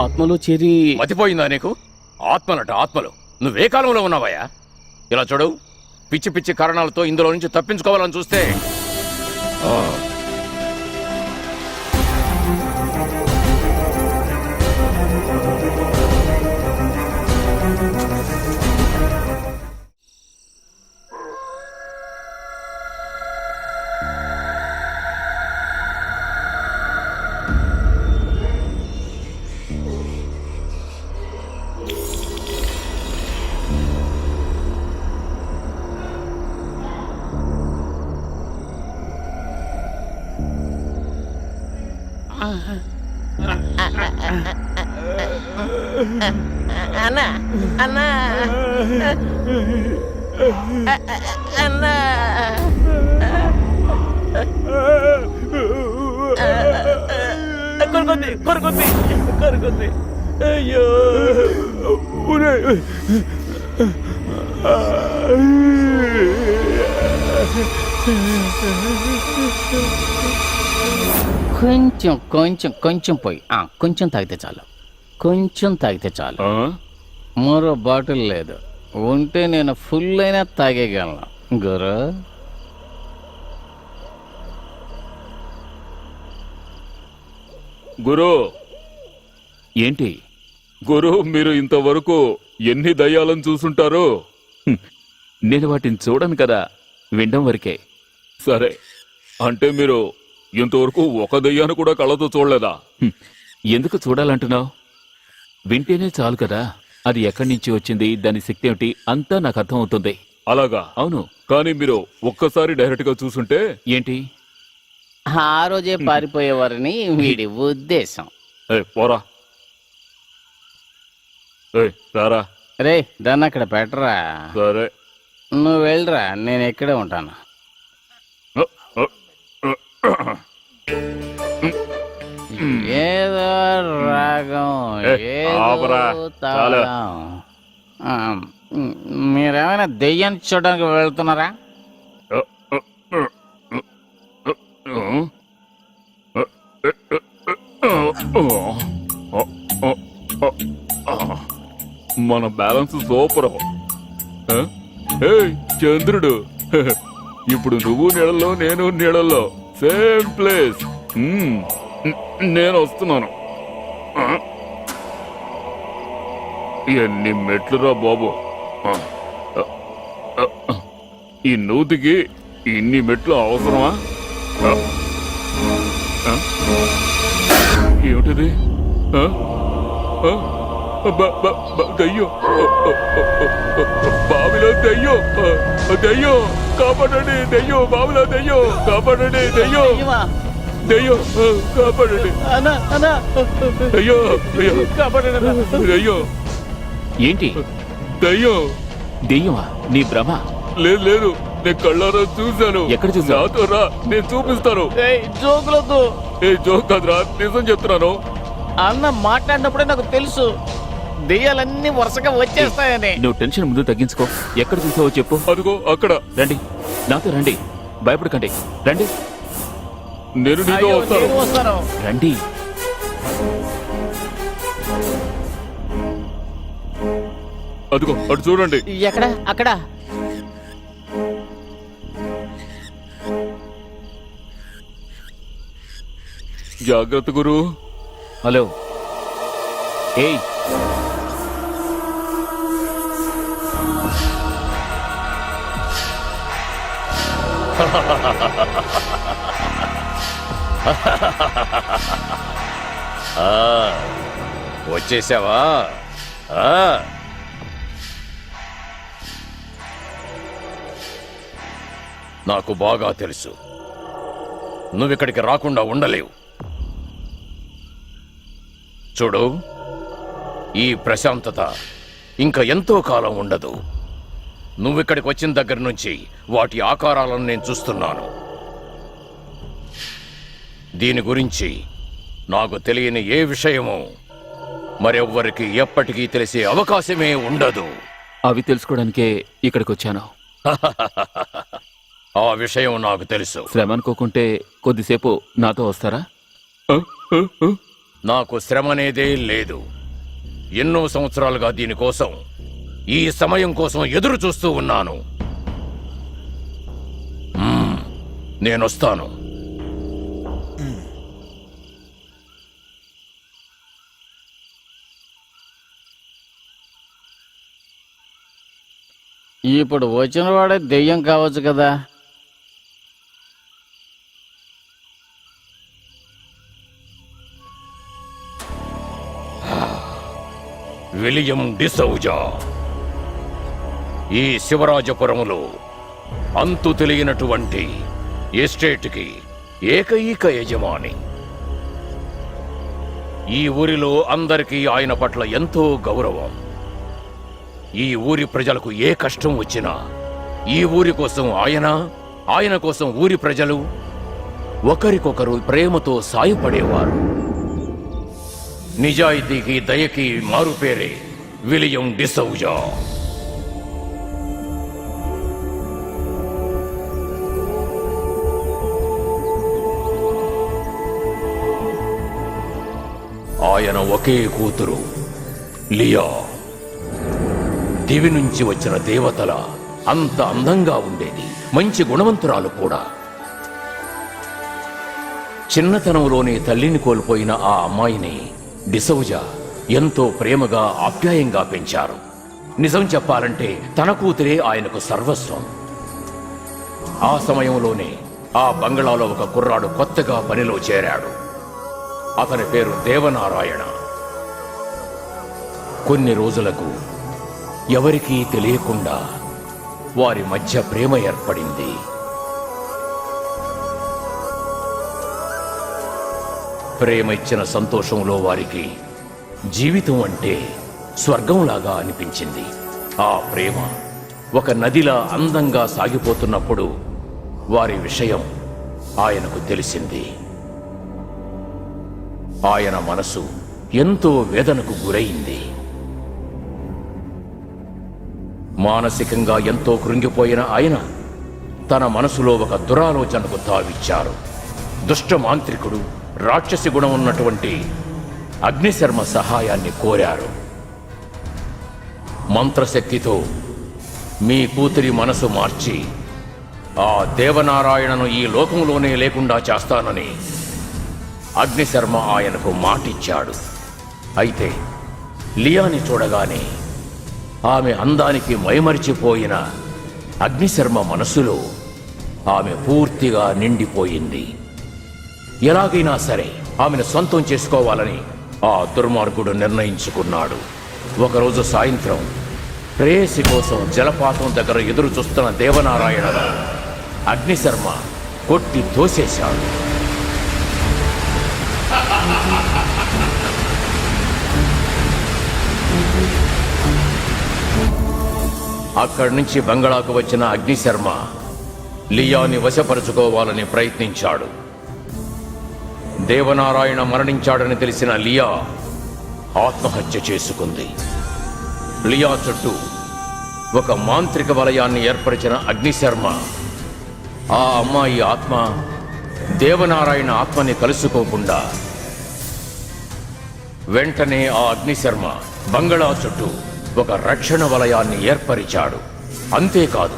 ఆత్మలో చేరి... మతిపోయిందా నీకు? ఆత్మలట ఆత్మలు. నువ్వే కాలంలో ఉన్నావయ్యా? ఇలా చూడు, పిచ్చి పిచ్చి కారణాలతో ఇందులో నుంచి తప్పించుకోవాలని చూస్తే అన్నా అన్నా అన్నా కొరుకుంది కొరుకుంది కొరుకుంది. అయ్యో, కొంచెం కొంచెం కొంచెం పోయి కొంచెం తాగితే చాలు. కొంచెం తాగితే చాలు. ఆ? మరో బాటిల్ లేదు. ఉంటే నేను ఫుల్ అయినా తాగేయగలను. గురు, గురు, ఏంటి? గురు, మీరు ఇంతవరకు ఎన్ని దయ్యాలను చూసుంటారు? నేను వాటిని చూడను కదా, వినడం వరకే. సరే, అంటే మీరు ఇంతవరకు ఒక దయ్యాన్ని కూడా కళ్ళతో చూడలేదా? ఎందుకు చూడాలంటున్నావు? వింటేనే చాలు కదా. అది ఎక్కడి నుంచి వచ్చింది, దాని శక్తి ఏమిటి, అంతా నాకు అర్థం అవుతుంది. అలాగా? అవును. కానీ మీరు ఒక్కసారి డైరెక్ట్ గా చూసుంటే... ఏంటి? ఆ రోజే పారిపోయేవారని వీడి ఉద్దేశం. పోరా. ఏయ్, రారా. రే దాన్ని అక్కడ పెట్టరా. సరే. నువ్వు వెళ్ళరా, నేను ఇక్కడే ఉంటాను. ఏదో రాగం, ఆపరా. ఏదో తాళం. ఆ, మీరేమైనా దెయ్యాన్ని చూడడానికి వెళ్తున్నారా? మన బ్యాలెన్స్ సూపర్. ఏయ్ చంద్రుడు, ఇప్పుడు నువ్వు నీళ్ళలో నేను నీళ్ళలో, సేమ్ ప్లేస్. నేను వస్తున్నాను. ఎన్ని మెట్లురా బాబు. ఈ నూతికి ఇన్ని మెట్లు అవసరమా? ఏమిటిది? దయ్యో, బావిలో దయ్యో, దయ్యో కాపాడండి, దయ్యో బావిలో దయ్యో కాపాడండి, దయ్యో దయ్యో కాపాడండి, దయ్యో దయ్యో దయ్యో. ఏంటి దయ్యో. దెయ్యమా? నీ భ్రమ. లేదు లేదు, నేను కళ్ళారా చూశాను. ఎక్కడ చూసావు? నాతో రా, నేను చూపిస్తాను. జోకులొద్దు. ఏ జోక్ కాదురా, నిజం చెప్తున్నాను. అన్న మాట్లాడినప్పుడే నాకు తెలుసు దెయ్యాలన్నీ వరుసగా వచ్చేస్తాయని. నువ్వు టెన్షన్ ముందు తగ్గించుకో. ఎక్కడ చూసావో చెప్పు. అదిగో అక్కడ. రండి, నాతో రండి, భయపడకండి, రండి. నేను నీతో అయ్యో, వస్తాను. నేను వస్తాను. రండి. అదిగో అటు చూడండి. ఎక్కడ? అక్కడ. జాగ్రత్త గురు. హలో. ఏయ్, వచ్చేసావా? నాకు బాగా తెలుసు నువ్విక్కడికి రాకుండా ఉండలేవు. చూడు, ఈ ప్రశాంతత ఇంకా ఎంతో కాలం ఉండదు. నువ్విక్కడికి వచ్చిన దగ్గర నుంచి వాటి ఆకారాలను నేను చూస్తున్నాను. దీని గురించి నాకు తెలియని ఏ విషయమూ మరెవ్వరికి ఎప్పటికీ తెలిసే అవకాశమే ఉండదు. అవి తెలుసుకోవడానికే ఇక్కడికి వచ్చాను. ఆ విషయం నాకు తెలుసు. శ్రమ అనుకోకుంటే కొద్దిసేపు నాతో వస్తారా? నాకు శ్రమ అనేదే లేదు. ఎన్నో సంవత్సరాలుగా దీనికోసం, ఈ సమయం కోసం ఎదురు చూస్తూ ఉన్నాను. నేనొస్తాను. ఇప్పుడు వచ్చిన వాడే దెయ్యం కావచ్చు కదా. విలియం డిసౌజా ఈ శివరాజపురములో అంతు తెలియనటువంటి ఎస్టేట్కి ఏకైక యజమాని. ఈ ఊరిలో అందరికీ ఆయన పట్ల ఎంతో గౌరవం. ఈ ఊరి ప్రజలకు ఏ కష్టం వచ్చినా ఈ ఊరి కోసం ఆయన కోసం ఊరి ప్రజలు ఒకరికొకరు ప్రేమతో సాయపడేవారు. నిజాయితీకి దయకి మారుపేరే విలియం డిసౌజా. ఆయన ఒకే కూతురు లియా. దివి నుంచి వచ్చిన దేవతల అంత అందంగా ఉండేది. మంచి గుణవంతురాలు కూడా. చిన్నతనంలోనే తల్లిని కోల్పోయిన ఆ అమ్మాయిని డిసౌజా ఎంతో ప్రేమగా ఆప్యాయంగా పెంచారు. నిజం చెప్పాలంటే తన కూతురే ఆయనకు సర్వస్వం. ఆ సమయంలోనే ఆ బంగళాలో ఒక కుర్రాడు కొత్తగా పనిలో చేరాడు. అతని పేరు దేవనారాయణ. కొన్ని రోజులకు ఎవరికీ తెలియకుండా వారి మధ్య ప్రేమ ఏర్పడింది. ప్రేమ ఇచ్చిన సంతోషంలో వారికి జీవితం అంటే స్వర్గంలాగా అనిపించింది. ఆ ప్రేమ ఒక నదిలా అందంగా సాగిపోతున్నప్పుడు వారి విషయం ఆయనకు తెలిసింది. ఆయన మనసు ఎంతో వేదనకు గురైంది. మానసికంగా ఎంతో కృంగిపోయిన ఆయన తన మనసులో ఒక దురాలోచనకు తావిచ్చారు. దుష్ట మాంత్రికుడు, రాక్షసి గుణం ఉన్నటువంటి అగ్నిశర్మ సహాయాన్ని కోరారు. మంత్రశక్తితో మీ కూతురి మనసు మార్చి ఆ దేవనారాయణను ఈ లోకంలోనే లేకుండా చేస్తానని అగ్నిశర్మ ఆయనకు మాటిచ్చాడు. అయితే లియాని చూడగానే ఆమె అందానికి మైమరిచిపోయిన అగ్నిశర్మ మనసులో ఆమె పూర్తిగా నిండిపోయింది. ఎలాగైనా సరే ఆమెను సొంతం చేసుకోవాలని ఆ దుర్మార్గుడు నిర్ణయించుకున్నాడు. ఒకరోజు సాయంత్రం ప్రేయసి కోసం జలపాతం దగ్గర ఎదురు చూస్తున్న దేవనారాయణను అగ్నిశర్మ కొట్టి తోసేశాడు. అక్కడి నుంచి బంగళాకు వచ్చిన అగ్నిశర్మ లియాని వశపరుచుకోవాలని ప్రయత్నించాడు. దేవనారాయణ మరణించాడని తెలిసిన లియా ఆత్మహత్య చేసుకుంది. లియా చుట్టూ ఒక మాంత్రిక వలయాన్ని ఏర్పరిచిన అగ్నిశర్మ ఆ అమ్మాయి ఆత్మ దేవనారాయణ ఆత్మని కలుసుకోకుండా వెంటనే ఆ అగ్నిశర్మ బంగళా చుట్టూ ఒక రక్షణ వలయాన్ని ఏర్పరిచాడు. అంతేకాదు,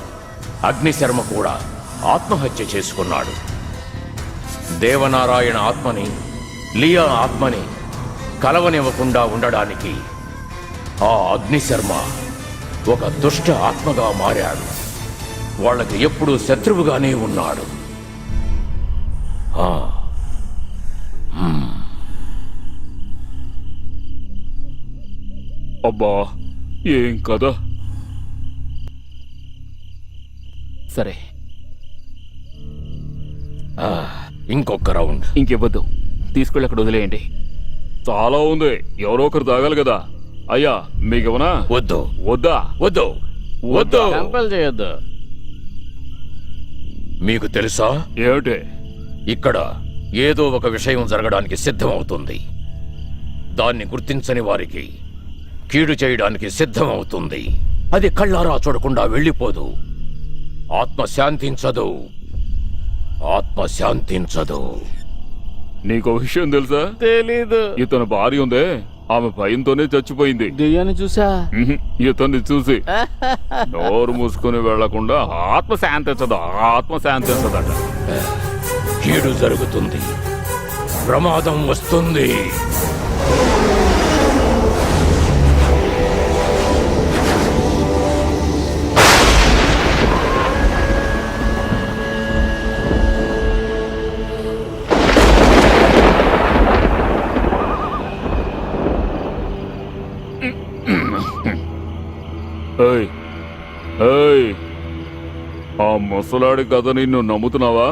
అగ్నిశర్మ కూడా ఆత్మహత్య చేసుకున్నాడు. దేవనారాయణ ఆత్మని లియా ఆత్మని కలవనివ్వకుండా ఉండడానికి ఆ అగ్నిశర్మ ఒక దుష్ట ఆత్మగా మారాడు. వాళ్ళకి ఎప్పుడూ శత్రువుగానే ఉన్నాడు. అబ్బా, ఏం కదా. సరే, ఇంకొక రౌండ్. ఇంకివ్వద్దు, తీసుకెళ్ళి అక్కడ వదిలేయండి. చాలా ఉంది, ఎవరో ఒకరు తాగాలి కదా. అయ్యా, మీకేమన్నా? వద్దు వద్దా? వద్దు వద్దు. కంపల్ చేయొద్దు. మీకు తెలుసా, ఏమిటి? ఇక్కడ ఏదో ఒక విషయం జరగడానికి సిద్ధమవుతుంది. దాన్ని గుర్తించని వారికి కీడు చేయడానికి సిద్ధమవుతుంది. అది కళ్ళారా చూడకుండా వెళ్ళిపోదు. ఆత్మ శాంతించదు. ఆత్మ శాంతించదు. నీకో విషయం తెలుసా? తెలీదు. ఇతను భార్య ఉందే, ఆమె భయంతోనే చచ్చిపోయింది. దెయ్యాన్ని చూసా? ఇతన్ని చూసి నోరు మూసుకుని వెళ్లకుండా ఆత్మ శాంతించదు, ఆత్మ శాంతించదట. కీడు జరుగుతుంది. ప్రమాదం వస్తుంది. ఏయ్, ఏయ్, ఆ ముసలాడి కథ నిన్ను నమ్ముతున్నావా?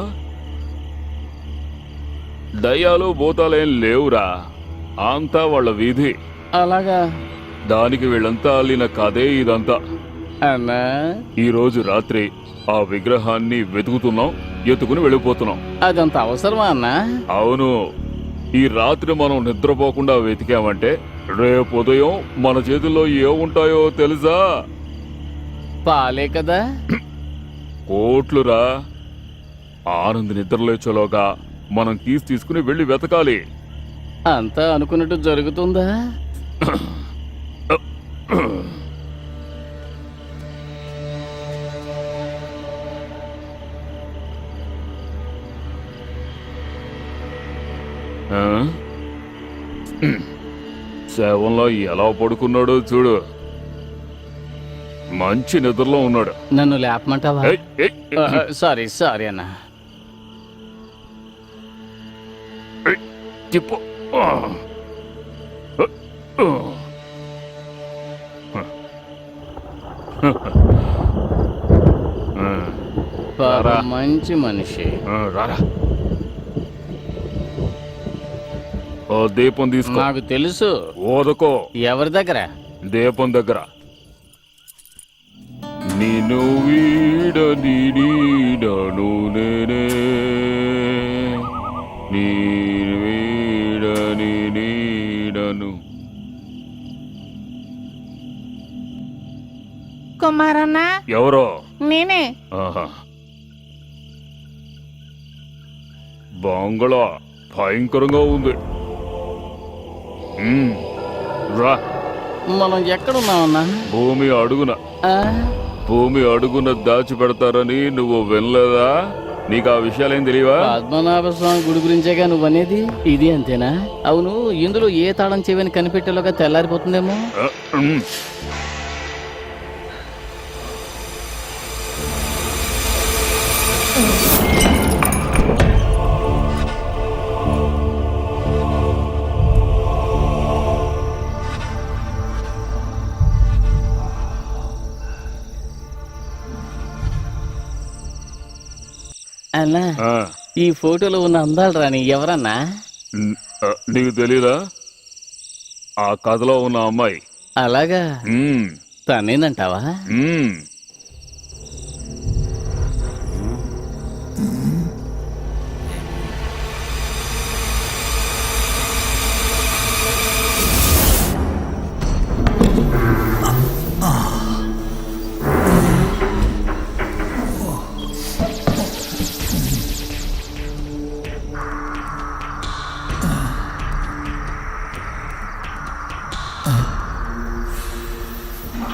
దయ్యాలు భూతాలేం లేవురా, అంతా వాళ్ళ వీధి. అలాగా? దానికి వీళ్ళంతా అల్లిన కథే ఇదంతా. అన్నా, ఈ రోజు రాత్రి ఆ విగ్రహాన్ని వెతుకుతున్నాం, ఎత్తుకుని వెళ్ళిపోతున్నాం. అదంత అవసరమా అన్నా? అవును, ఈ రాత్రి మనం నిద్రపోకుండా వెతికామంటే రేపు ఉదయం మన చేతుల్లో ఏముంటాయో తెలుసా? పాలే కదా. కోట్లురా. ఆనంద్ నిద్రలేచోలోగా మనం తీసుకుని వెళ్ళి వెతకాలి. అంతా అనుకున్నట్టు జరుగుతుందా? ఆ? శవంలో ఎలా పడుకున్నాడో చూడు. మంచి నిద్రలో ఉన్నాడు. నన్ను లేపమంటావా? ఏయ్, ఏయ్, సారీ సారీ అన్నా. తిప్పు. పాపం మంచి మనిషి. రారా, ఓ దీపం తీసుకో. నాకు తెలుసు. ఓదకో. ఎవరి దగ్గర? దీపం దగ్గర. నిన్ను వీడని నీడను నేనే, నీ వీడని నీడను. కుమారన్న ఎవరో? నేనే. ఆహా. బంగళా భయంకరంగా ఉంది. రా. మనం ఎక్కడున్నామన్నా? భూమి అడుగున, ఆ? భూమి అడుగున దాచి పెడతారని నువ్వు వినలేదా? నీకు ఆ విషయాలేం తెలియవా? పద్మనాభ స్వామి గుడి గురించేగా నువ్వు అనేది. ఇది అంతేనా? అవును, ఇందులో ఏ తాళం చెవిని కనిపెట్టేలోగా తెల్లారిపోతుందేమో. ఆ, ఉమ్. అన్నా, ఆ, ఈ ఫోటోలో ఉన్న అందాలు రాని ఎవరన్నా? నీకు తెలీదా? ఆ కథలో ఉన్న అమ్మాయి. అలాగా? ఉమ్, తనేనంటావా? ఉమ్.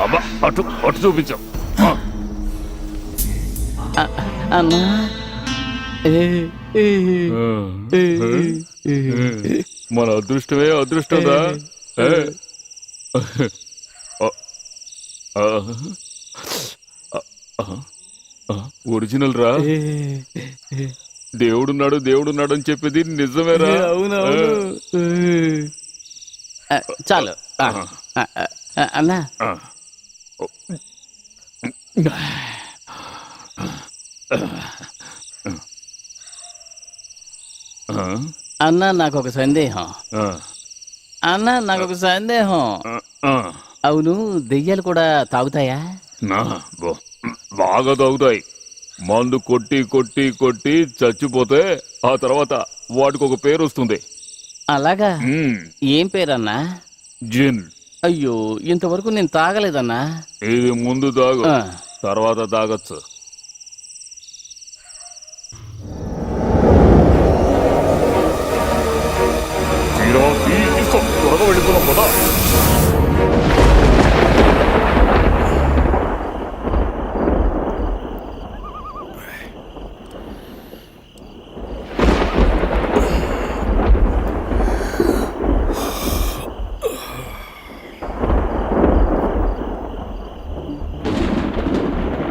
అబ్బా, అటు అటు చూపించాం. అన్నా, మన అదృష్టమే అదృష్టంరా. ఒరిజినల్ రా. దేవుడున్నాడు దేవుడున్నాడు అని చెప్పేది నిజమేరా? అవునవును. చాలు. అన్నా, ఆ. అన్నా నాకు ఒక సందేహం. అన్నా నాకు ఒక సందేహం. అవును, దెయ్యాలు కూడా తాగుతాయా? బాగా తాగుతాయి. మందు కొట్టి కొట్టి కొట్టి చచ్చిపోతే ఆ తర్వాత వాటికి ఒక పేరు వస్తుంది. అలాగా? ఏం పేరన్నా? జిన్. అయ్యో, ఇంతవరకు నేను తాగలేదన్నా. ఇది ముందు తాగు, ఆ. తర్వాత తాగొచ్చు. త్వరగా వెళ్ళిపోదాం కదా.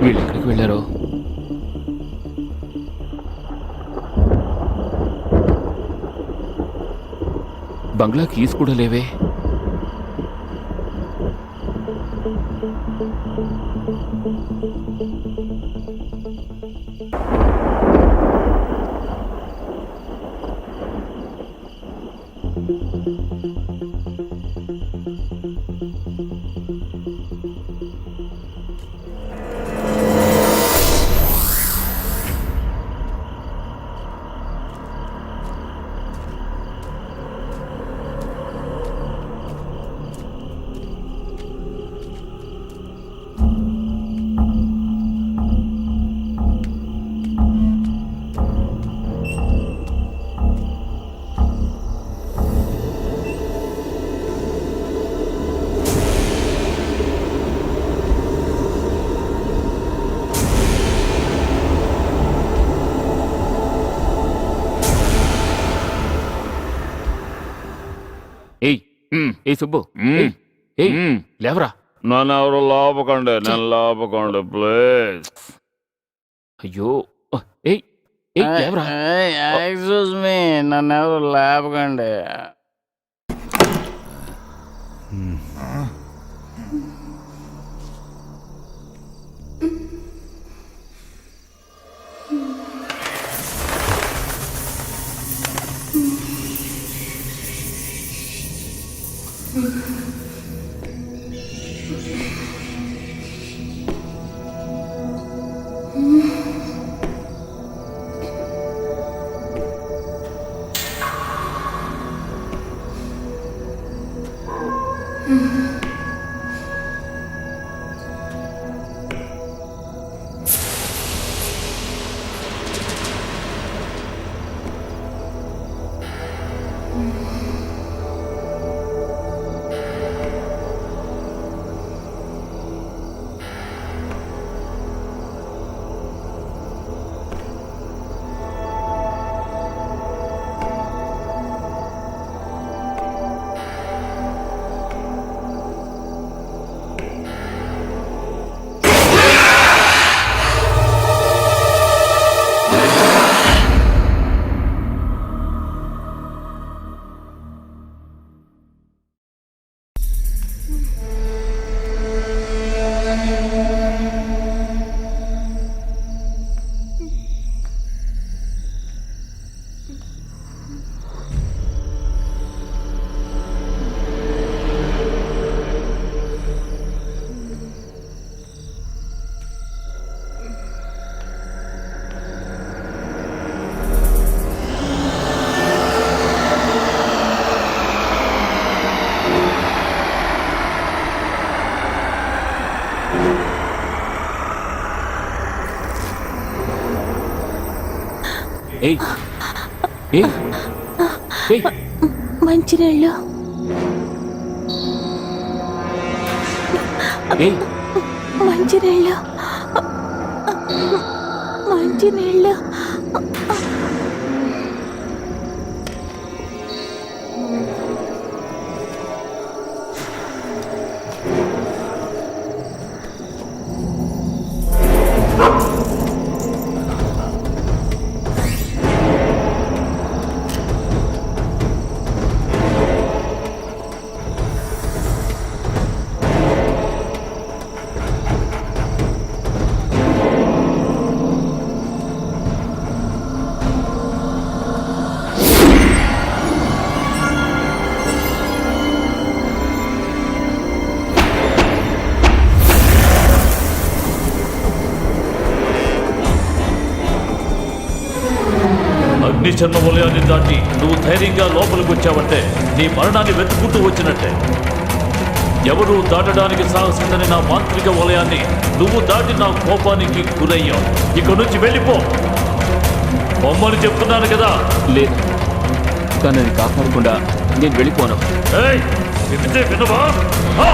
వీళ్ళు ఎక్కడికి వెళ్ళారో? బంగ్లా కీస్ కూడా లేవే. ఏయ్ ఏయ్ సుబ్బు, ఏయ్, ఏయ్, లేవరా. నన్ను ఎవరు లాపకండి, నన్ను లాపకండి ప్లీజ్. అయ్యో, ఏయ్, ఏయ్, లేవరా. ఎక్స్క్యూజ్ మీ, నన్ను ఎవరు లేపకండి. ఏయ్ ఏయ్ ఏయ్ మంచినీళ్ళు ఏయ్ మంచినీళ్ళు మంచినీళ్ళు అగ్నిచర్మ వలయాన్ని దాటి నువ్వు ధైర్యంగా లోపలికి వచ్చావంటే నీ మరణాన్ని వెతుకుంటూ వచ్చినట్టే. ఎవరూ దాటడానికి సాహసిందని నా మాంత్రిక వలయాన్ని నువ్వు దాటి నా కోపానికి గురయ్యావు. ఇక్కడి నుంచి వెళ్ళిపో. బొమ్మని చెప్తున్నాను కదా. లేదు, తనని కాపాడకుండా నేను వెళ్ళిపోను. ఏయ్, చెబితే వినవా? ఆ!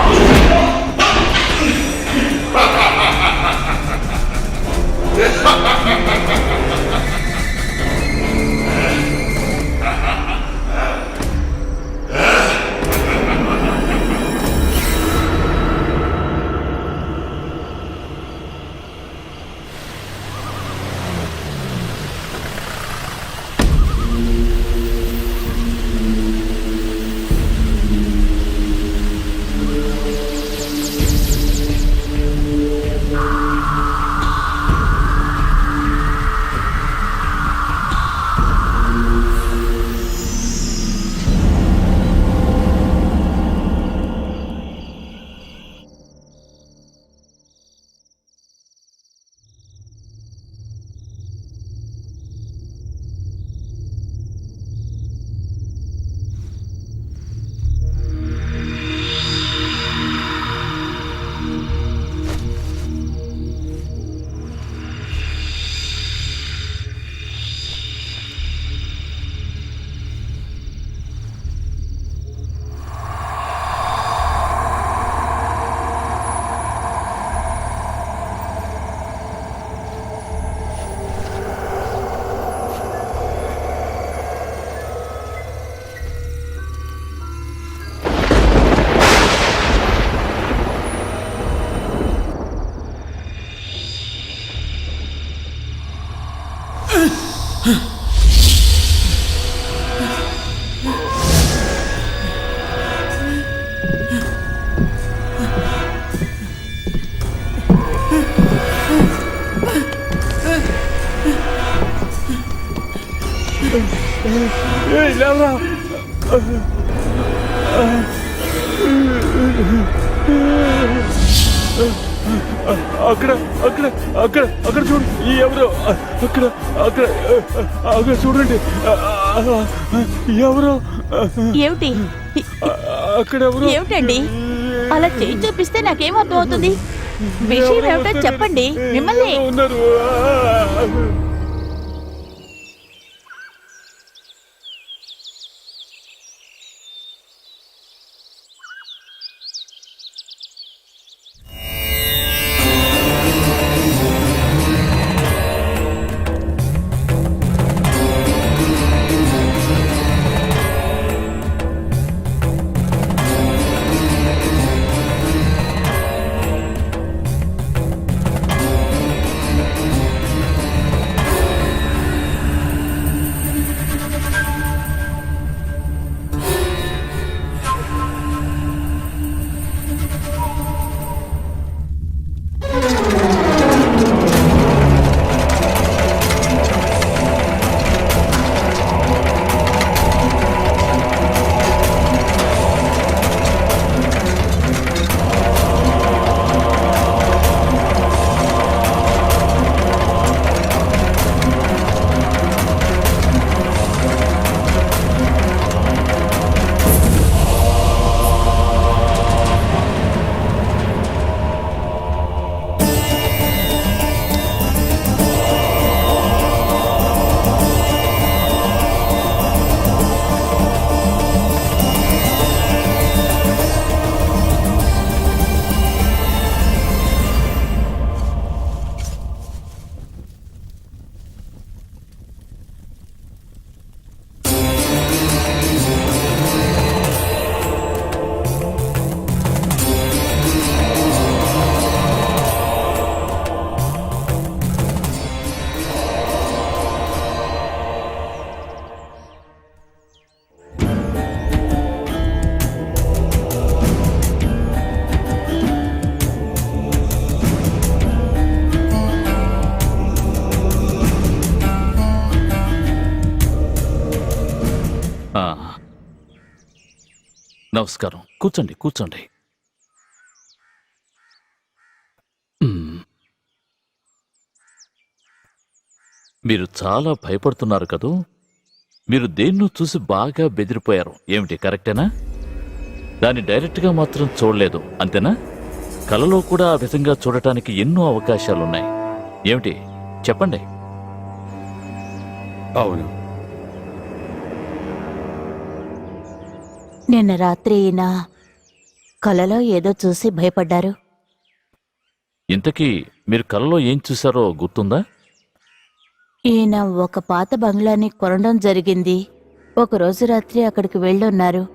అక్కడ అక్కడ అక్కడ అక్కడ చూడు, ఎవరో అక్కడ అక్కడ అక్కడ చూడండి, ఎవరో ఏమిటి అక్కడ ఎవరో. ఏమిటండి అలా చేయి చూపిస్తే నాకేం అర్థం అవుతుంది? విషయం ఏమిటో చెప్పండి. మిమ్మల్ని ఉన్నారు. ఆ. నమస్కారం. కూర్చోండి కూర్చోండి. మ్మ్. మీరు చాలా భయపడుతున్నారు కదూ. మీరు దేన్నో చూసి బాగా బెదిరిపోయారు. ఏమిటి, కరెక్టేనా? దాన్ని డైరెక్ట్గా మాత్రం చూడలేదు, అంతేనా? కలలో కూడా ఆ విధంగా చూడటానికి ఎన్నో అవకాశాలున్నాయి. ఏమిటి, చెప్పండి. అవును. నిన్న రాత్రి ఈయన కలలో ఏదో చూసి భయపడ్డారు. ఇంతకీ మీరు కలలో ఏం చూశారో గుర్తుందా? ఈయన ఒక పాత బంగ్లాని కొనడం జరిగింది. ఒకరోజు రాత్రి అక్కడికి వెళ్ళున్నారు.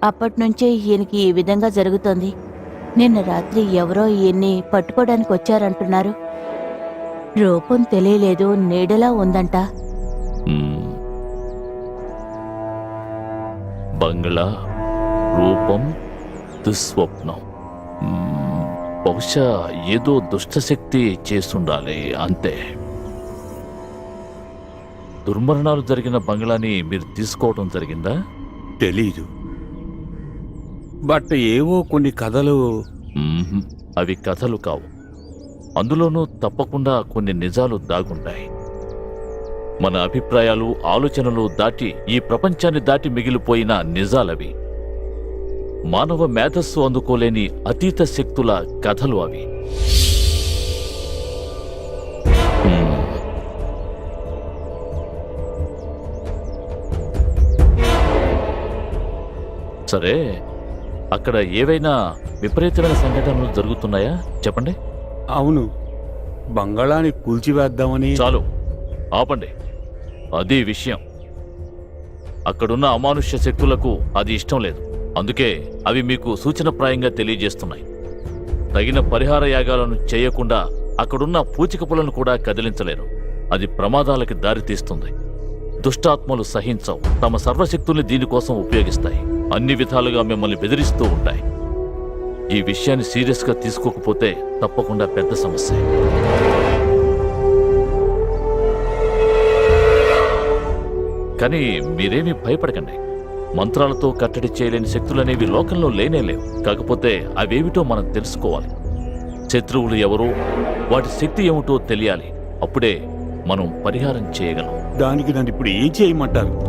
అప్పటినుంచే ఈయనకి ఈ విధంగా జరుగుతోంది. నిన్న రాత్రి ఎవరో ఈయన్ని పట్టుకోవడానికి వచ్చారంటున్నారు. రూపం తెలియలేదు, నీడలా ఉందంట. మ్మ్. బంగ్లా, రూపం, దుస్వప్నం. బహుశా ఏదో దుష్టశక్తి చేస్తుండాలి, అంతే. దుర్మరణాలు జరిగిన బంగ్లాని మీరు తీసుకోవడం జరిగిందా? తెలీదు. బట్ ఏవో కొన్ని కథలు. మ్మ్హ్. అవి కథలు కావు. అందులోనూ తప్పకుండా కొన్ని నిజాలు దాగుంటాయి. మన అభిప్రాయాలు, ఆలోచనలు దాటి, ఈ ప్రపంచాన్ని దాటి మిగిలిపోయిన నిజాలవి. మానవ మేధస్సు అందుకోలేని అతీత శక్తుల కథలు అవి. మ్మ్. సరే, అక్కడ ఏవైనా విపరీతమైన సంఘటనలు జరుగుతున్నాయా? చెప్పండి. అవును, బంగాళాన్ని కూల్చివేద్దామని. చాలు, ఆపండి. అది విషయం. అక్కడున్న అమానుష్య శక్తులకు అది ఇష్టం లేదు. అందుకే అవి మీకు సూచనప్రాయంగా తెలియజేస్తున్నాయి. తగిన పరిహార యాగాలను చేయకుండా అక్కడున్న పూచికపులను కూడా కదిలించలేరు. అది ప్రమాదాలకి దారితీస్తుంది. దుష్టాత్మలు సహించవు. తమ సర్వశక్తుల్ని దీనికోసం ఉపయోగిస్తాయి. అన్ని విధాలుగా మిమ్మల్ని బెదిరిస్తూ ఉంటాయి. ఈ విషయాన్ని సీరియస్గా తీసుకోకపోతే తప్పకుండా పెద్ద సమస్య. కానీ మీరేమీ భయపడకండి. మంత్రాలతో కట్టడి చేయలేని శక్తులనేవి లోకంలో లేనేలేవు. కాకపోతే అవేమిటో మనం తెలుసుకోవాలి. శత్రువులు ఎవరో, వాటి శక్తి ఏమిటో తెలియాలి. అప్పుడే మనం పరిహారం చేయగలం. దానికి నన్ను ఇప్పుడు ఏం చేయమంటారు?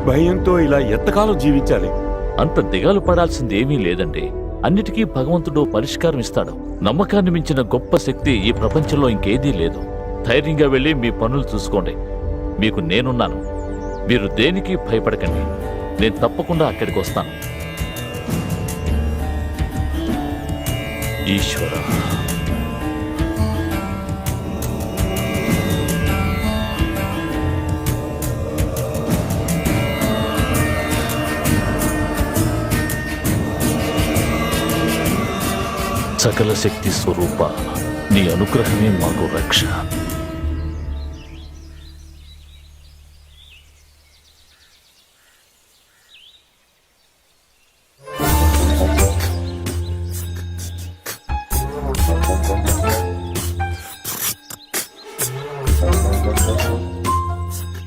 భయంతో ఇలా ఎంతకాలం జీవించాలి? అంత దిగాలు పడాల్సింది ఏమీ లేదండి. అన్నిటికీ భగవంతుడు పరిష్కారం ఇస్తాడు. నమ్మకాన్ని మించిన గొప్ప శక్తి ఈ ప్రపంచంలో ఇంకేదీ లేదు. ధైర్యంగా వెళ్ళి మీ పనులు చూసుకోండి. మీకు నేనున్నాను. మీరు దేనికి భయపడకండి. నేను తప్పకుండా అక్కడికి వస్తాను. ఈశ్వర. సకల శక్తి స్వరూప, నీ అనుగ్రహమే మాకు రక్ష.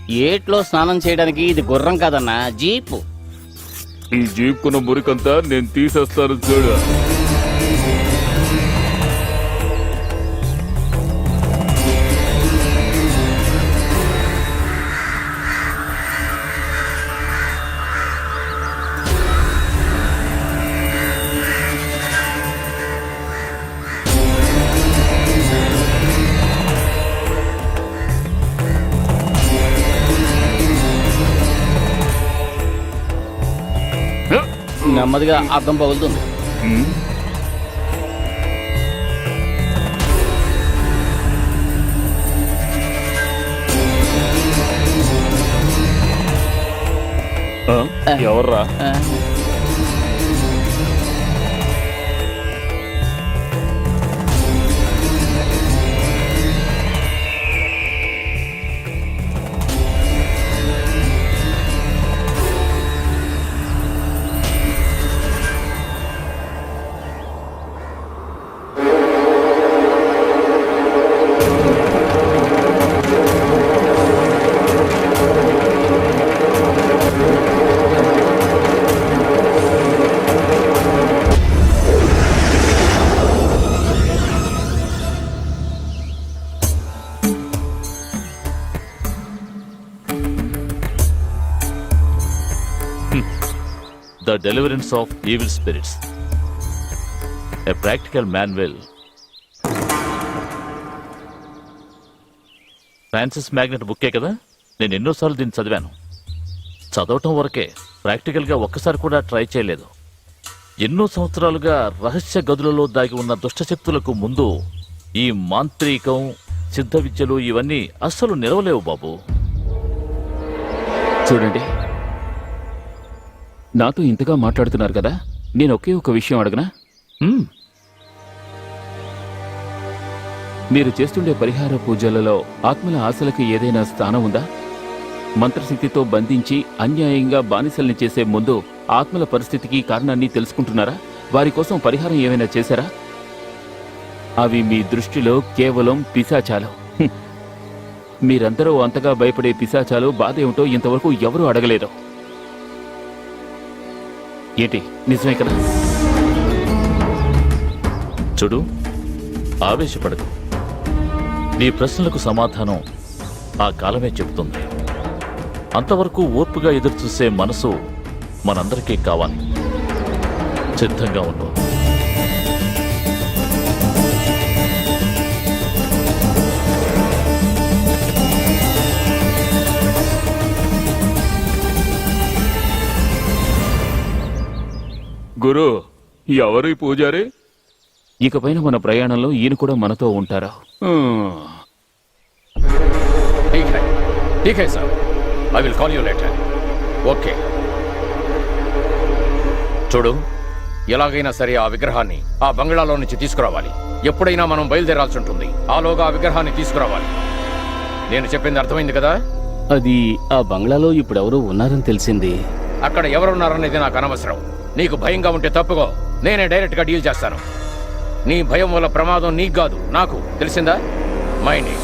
ఏట్లో స్నానం చేయడానికి ఇది గుర్రం కాదన్నా, జీపు. ఈ జీపుకున్న మురికంతా నేను తీసేస్తాను చూడు. నెమ్మదిగా అద్దం పగులుతుంది. ఎవర్రా? The deliverance of evil spirits, a practical manual. Francis Magnet బుక్కే కదా, నేను ఎన్నోసార్లు దీన్ని చదివాను. చదవటం వరకే, ప్రాక్టికల్గా ఒక్కసారి కూడా ట్రై చేయలేదు. ఎన్నో సంవత్సరాలుగా రహస్య గదులలో దాగి ఉన్న దుష్టశక్తులకు ముందు ఈ మాంత్రికం, సిద్ధ విద్యలు ఇవన్నీ అస్సలు నిలవలేవు బాబు. చూడండి, నాతో ఇంతగా మాట్లాడుతున్నారు కదా, నేను ఒకే ఒక విషయం అడగనా? మీరు చేస్తుండే పరిహార పూజలలో ఆత్మల ఆశలకి ఏదైనా స్థానం ఉందా? మంత్రశక్తితో బంధించి అన్యాయంగా బానిసల్ని చేసే ముందు ఆత్మల పరిస్థితికి కారణాన్ని తెలుసుకుంటున్నారా? వారి కోసం పరిహారం ఏమైనా చేశారా? అవి మీ దృష్టిలో కేవలం పిశాచాలు. మీరందరూ అంతగా భయపడే పిశాచాలు బాధ ఏమిటో ఇంతవరకు ఎవరూ అడగలేదు. ఏంటి, నిజమే కదా? చూడు, ఆవేశపడకు. నీ ప్రశ్నలకు సమాధానం ఆ కాలమే చెబుతుంది. అంతవరకు ఓర్పుగా ఎదురుచూసే మనసు మనందరికీ కావాలి. సిద్ధంగా ఉండు. గురు, ఎవరు ఈ పూజారి? ఇకపైన మన ప్రయాణంలో ఈయన కూడా మనతో ఉంటారా? ठीक है sir, I will call you later. Okay. చూడు, ఎలాగైనా సరే ఆ విగ్రహాన్ని ఆ బంగ్లాలో నుంచి తీసుకురావాలి. ఎప్పుడైనా మనం బయలుదేరాల్సి ఉంటుంది. ఆలోగా ఆ విగ్రహాన్ని తీసుకురావాలి. నేను చెప్పింది అర్థమైంది కదా? అది ఆ బంగ్లాలో ఇప్పుడెవరో ఉన్నారని తెలిసింది. అక్కడ ఎవరున్నారనేది నాకు అనవసరం. నీకు భయంగా ఉంటే తప్పుకో, నేనే డైరెక్ట్ గా డీల్ చేస్తాను. నీ భయం వల్ల ప్రమాదం నీకు కాదు, నాకు. తెలిసిందా? Mind it.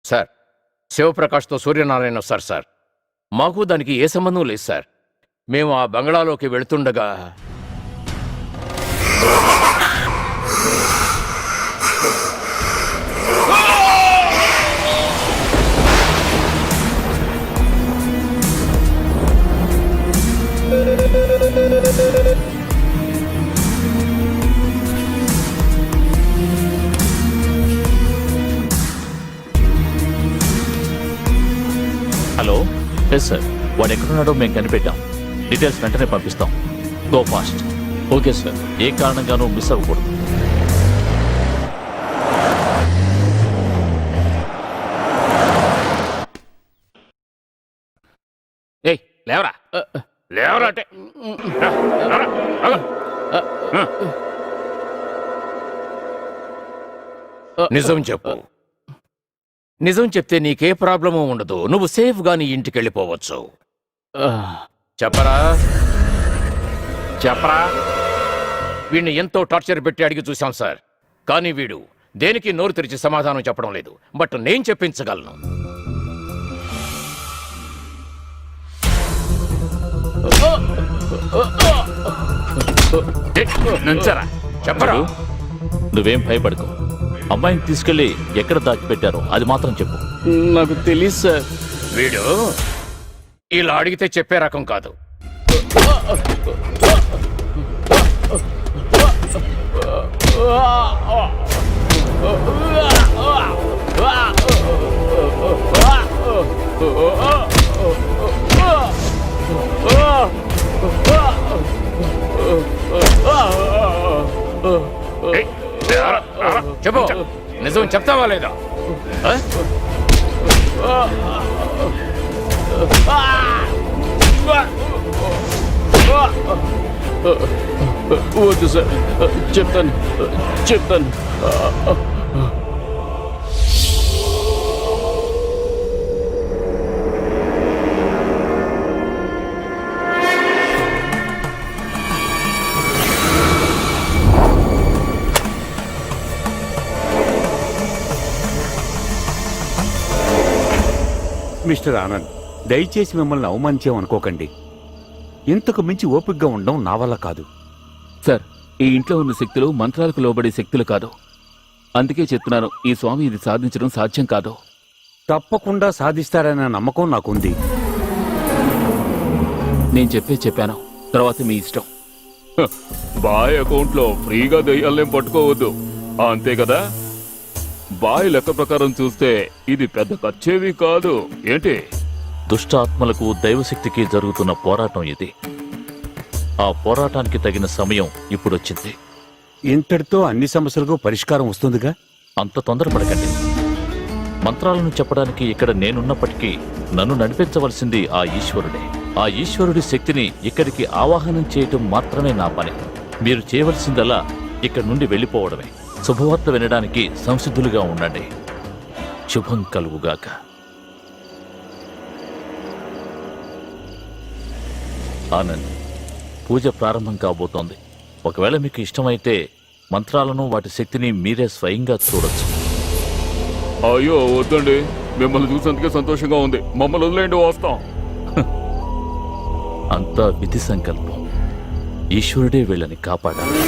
సార్, శివప్రకాష్తో సూర్యనారాయణ వస్తారు సార్. మాకు దానికి ఏ సంబంధం లేదు సార్. మేము ఆ బంగ్లాలోకి వెళుతుండగా హలో. ఎస్ సార్, వాడు ఎక్కడున్నాడో మేము కనిపెట్టాం. డీటెయిల్స్ వెంటనే పంపిస్తాం. Go fast. Okay sir. ఏ కారణంగానూ మిస్ అవ్వకూడదు. ఏయ్, లేవరా లేవరా అంటే. నిజం చెప్పు. నిజం చెప్తే నీకే ప్రాబ్లము ఉండదు. నువ్వు సేఫ్ గా నీ ఇంటికి వెళ్ళిపోవచ్చు. చెప్పరా చెప్పరా. వీడిని ఎంతో టార్చర్ పెట్టి అడిగి చూశాం సార్, కానీ వీడు దేనికి నోరు తెరిచి సమాధానం చెప్పడం లేదు. బట్ నేను చెప్పించగలను. నుంచరా, చెప్పరా. నువ్వేం భయపడకు. అమ్మాయిని తీసుకెళ్లి ఎక్కడ దాచిపెట్టారో అది మాత్రం చెప్పు. నాకు తెలియదు సార్. వీడు ఇలా అడిగితే చెప్పే రకం కాదు. ఏయ్, రారా, రారా, చెప్పు నిజం చెప్తావా లేదా ఆ? వద్దు సార్, చెప్తాను చెప్తాను. మిస్టర్ ఆనంద్, దయచేసి మిమ్మల్ని అవమానించామనుకోకండి. ఇంతకు మించి ఓపికగా ఉండడం నా వల్ల కాదు. సార్, ఈ ఇంట్లో ఉన్న శక్తులు మంత్రాలకు లోబడే శక్తులు కాదు. అందుకే చెప్తున్నాను, ఈ స్వామి ఇది సాధించడం సాధ్యం కాదు. తప్పకుండా సాధిస్తారనే నమ్మకం నాకుంది. నేను చెప్పాను, తర్వాత మీ ఇష్టం. బాయ్ అకౌంట్లో ఫ్రీగా దెయ్యాలేం పట్టుకోవద్దు, అంతే కదా? బాయ్ లెక్క ప్రకారం చూస్తే ఇది పెద్ద ఖర్చేవి కాదు ఏంటి? దుష్ట ఆత్మలకు దైవశక్తికి జరుగుతున్న పోరాటం ఇది. ఆ పోరాటానికి తగిన సమయం ఇప్పుడొచ్చింది. ఇంతటితో అన్ని సమస్యలకు పరిష్కారం వస్తుందిగా. అంత తొందరపడకండి. మంత్రాలను చెప్పడానికి ఇక్కడ నేనున్నప్పటికీ నన్ను నడిపించవలసింది ఆ ఈశ్వరుడే. ఆ ఈశ్వరుడి శక్తిని ఇక్కడికి ఆవాహనం చేయటం మాత్రమే నా పని. మీరు చేయవలసిందల్లా ఇక్కడి నుండి వెళ్ళిపోవడమే. శుభవార్త వినడానికి సంసిద్ధులుగా ఉండండి. శుభం కలుగుగాక. ఆనంద్, పూజ ప్రారంభం కాబోతోంది. ఒకవేళ మీకు ఇష్టమైతే మంత్రాలను వాటి శక్తిని మీరే స్వయంగా చూడొచ్చు. అయ్యో వద్దండి, మిమ్మల్ని చూసేందుకే సంతోషంగా ఉంది. మమ్మల్ని వదిలేండి, వస్తాం. అంతా విధి సంకల్పం. ఈశ్వరుడే వీళ్ళని కాపాడాలి.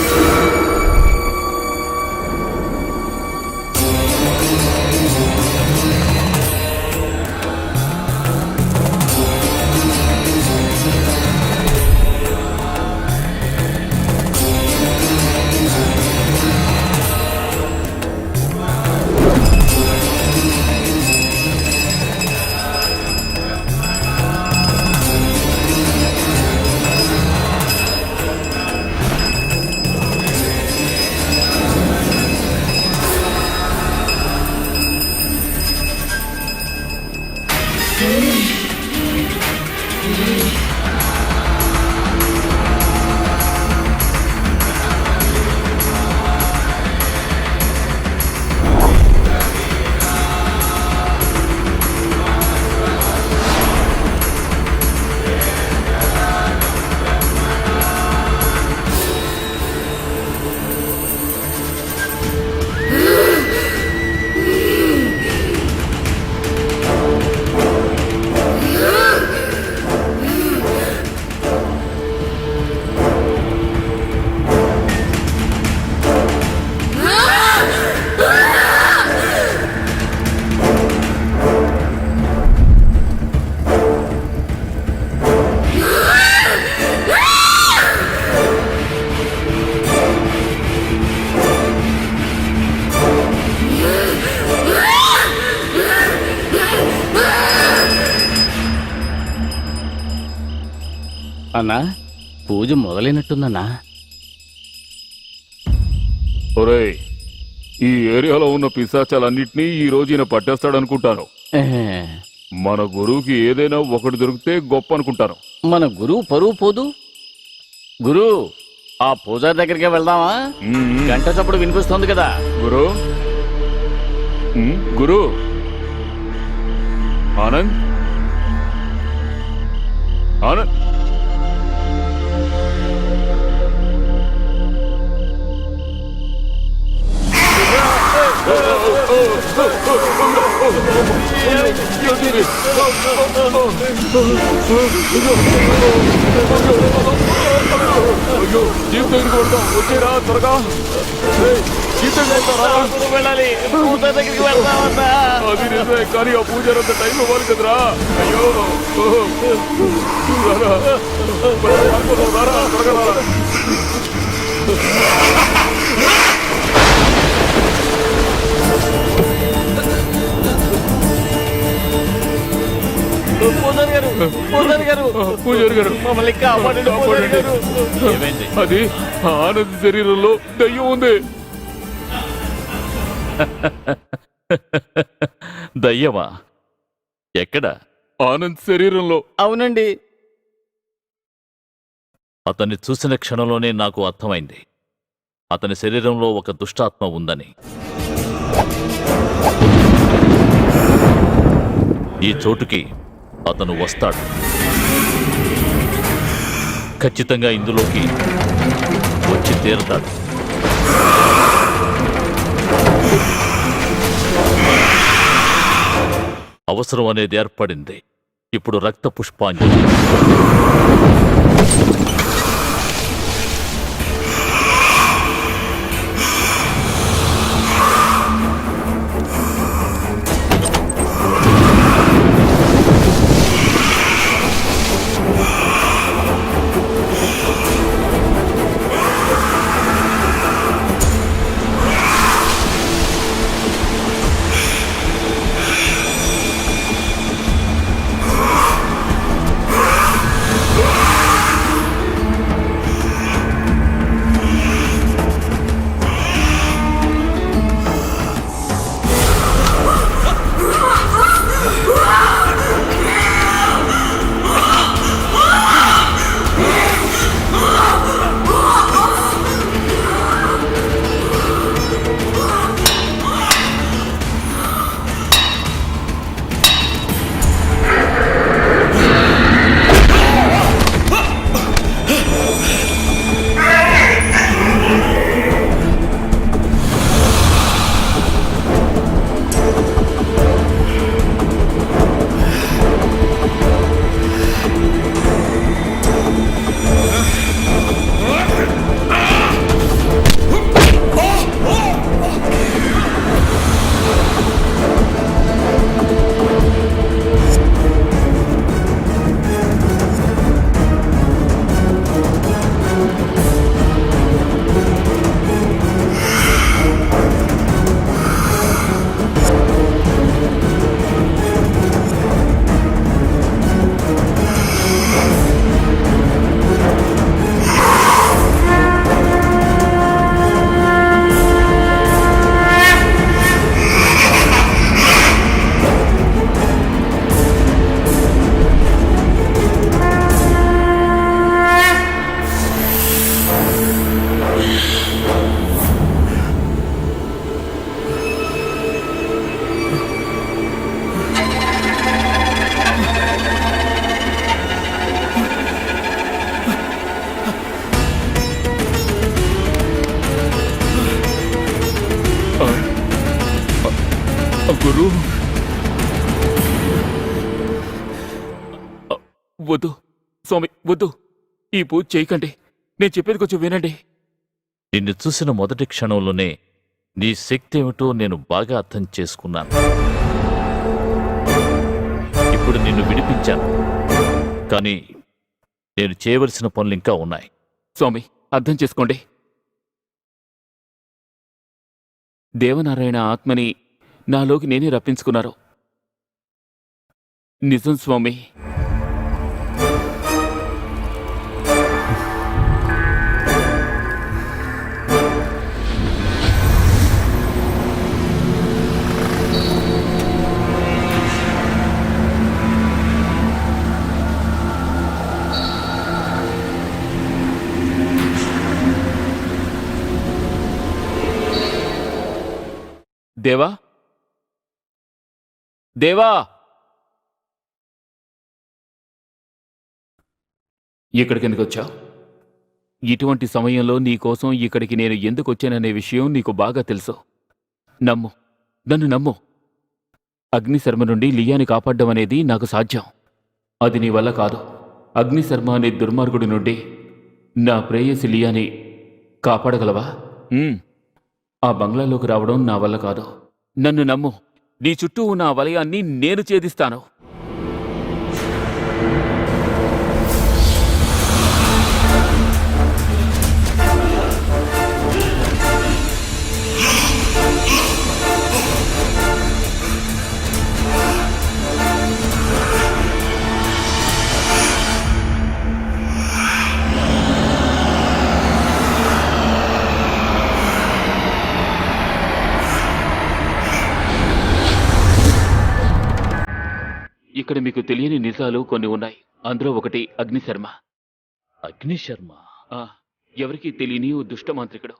అన్నా, పూజ మొదలైనట్టుందన్నా. ఒరేయ్, ఈ ఏరియాలో ఉన్న పిశాచాలన్నింటినీ ఈ రోజు ఈయన పట్టేస్తాడనుకుంటాను. మన గురువుకి ఏదైనా ఒకటి దొరికితే గొప్ప అనుకుంటాను. మన గురువు పరువు పోదు. గురు, ఆ పూజారి దగ్గరికి వెళ్దామా? గంట చప్పుడు వినిపిస్తోంది కదా. గురు గురు ఆనంద్ ఆనంద్ జీప్ దగ్గరికి కొడతాం, వచ్చేరా త్వరగా. వెళ్ళాలి, పూజారి దగ్గరికి వెళ్దామన్నా. అది నిజమే, కానీ ఆ పూజారి అంత టైం ఇవ్వాలి కదరా. అయ్యో రారా, త్వరగా రారా. పూజారి గారు పూజారి గారు మమ్మల్ని కాపాడండి పూజారి గారు. ఏమైంది? అది ఆనంద్ శరీరంలో దయ్యం ఉంది. దయ్యమా? ఎక్కడ? ఆనంద్ శరీరంలో. అవునండి. అతన్ని చూసిన క్షణంలోనే నాకు అర్థమైంది అతని శరీరంలో ఒక దుష్టాత్మ ఉందని. ఈ చోటుకి అతను వస్తాడు. ఖచ్చితంగా ఇందులోకి వచ్చి తీరతాడు. అవసరం అనేది ఏర్పడింది. ఇప్పుడు రక్త పుష్పాంజలి. గురు, వద్దు స్వామి, వద్దు. ఈ పూజ చేయకండి. నేను చెప్పేది కొంచెం వినండి. నిన్ను చూసిన మొదటి క్షణంలోనే నీ శక్తి ఏమిటో నేను బాగా అర్థం చేసుకున్నాను. ఇప్పుడు నిన్ను విడిపించాను, కానీ నేను చేయవలసిన పనులు ఇంకా ఉన్నాయి. స్వామి, అర్థం చేసుకోండి. దేవనారాయణ ఆత్మని నాలోకి నేనే రప్పించుకున్నారు. నిజం స్వామి. దేవా, దేవా, ఇక్కడికి ఎందుకు వచ్చావు? ఇటువంటి సమయంలో నీకోసం ఇక్కడికి నేను ఎందుకు వచ్చాననే విషయం నీకు బాగా తెలుసు. నమ్ము, నన్ను నమ్ము. అగ్నిశర్మ నుండి లియాని కాపాడడం అనేది నాకు సాధ్యం. అది నీ వల్ల కాదు. అగ్నిశర్మ అనే దుర్మార్గుడి నుండి నా ప్రేయసి లియాని కాపాడగలవా? ఆ బంగ్లాలోకి రావడం నా వల్ల కాదు. నన్ను నమ్ము. నీ చుట్టూ ఉన్న ఆ వలయాన్ని నేను ఛేదిస్తాను. ఇక్కడ మీకు తెలియని నిజాలు కొన్ని ఉన్నాయి. అందులో ఒకటి అగ్నిశర్మ. అగ్నిశర్మ. ఆ, ఎవరికీ తెలియని ఓ దుష్ట మాంత్రికుడు.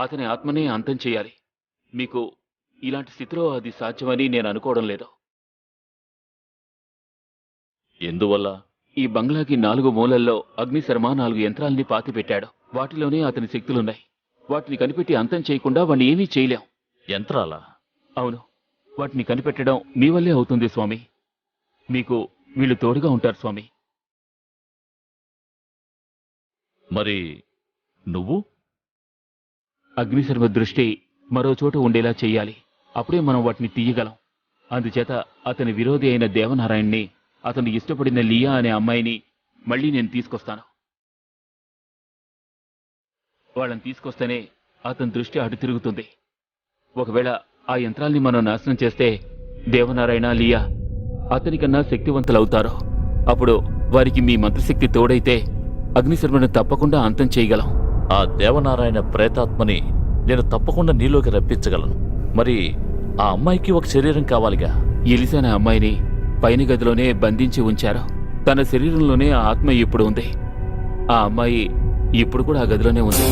అతని ఆత్మనే అంతం చేయాలి. మీకు ఇలాంటి స్థితిలో అది సాధ్యమని నేను అనుకోవడం లేదు. ఎందువల్ల? ఈ బంగ్లాకి 4 మూలల్లో అగ్నిశర్మ 4 యంత్రాల్ని పాతిపెట్టాడు. వాటిలోనే అతని శక్తులున్నాయి. వాటిని కనిపెట్టి అంతం చేయకుండా వాణ్ణి ఏమీ చేయలేం. యంత్రాలా? అవును, వాటిని కనిపెట్టడం మీ వల్లే అవుతుంది స్వామి. మీకు వీళ్ళు తోడుగా ఉంటారు స్వామి. మరి నువ్వు? అగ్నిశర్మ దృష్టి మరో చోట ఉండేలా చెయ్యాలి. అప్పుడే మనం వాటిని తీయగలం. అందుచేత అతని విరోధి అయిన దేవనారాయణ్ణి, అతను ఇష్టపడిన లియా అనే అమ్మాయిని మళ్ళీ నేను తీసుకొస్తాను. వాళ్ళని తీసుకొస్తేనే అతని దృష్టి అటు తిరుగుతుంది. ఒకవేళ ఆ యంత్రాల్ని మనం నాశనం చేస్తే దేవనారాయణ, లియా అతనికన్నా శక్తివంతులవుతారు. అప్పుడు వారికి మీ మంత్రశక్తి తోడైతే అగ్నిశర్మను తప్పకుండా అంతం చేయగలం. ఆ దేవనారాయణ ప్రేతాత్మని నేను తప్పకుండా నీలోకి రప్పించగలను. మరి ఆ అమ్మాయికి ఒక శరీరం కావాలిగా? ఎలిసా అనే అమ్మాయిని పైన గదిలోనే బంధించి ఉంచారు. తన శరీరంలోనే ఆ ఆత్మ ఇప్పుడు ఉంది. ఆ అమ్మాయి ఇప్పుడు కూడా ఆ గదిలోనే ఉంది.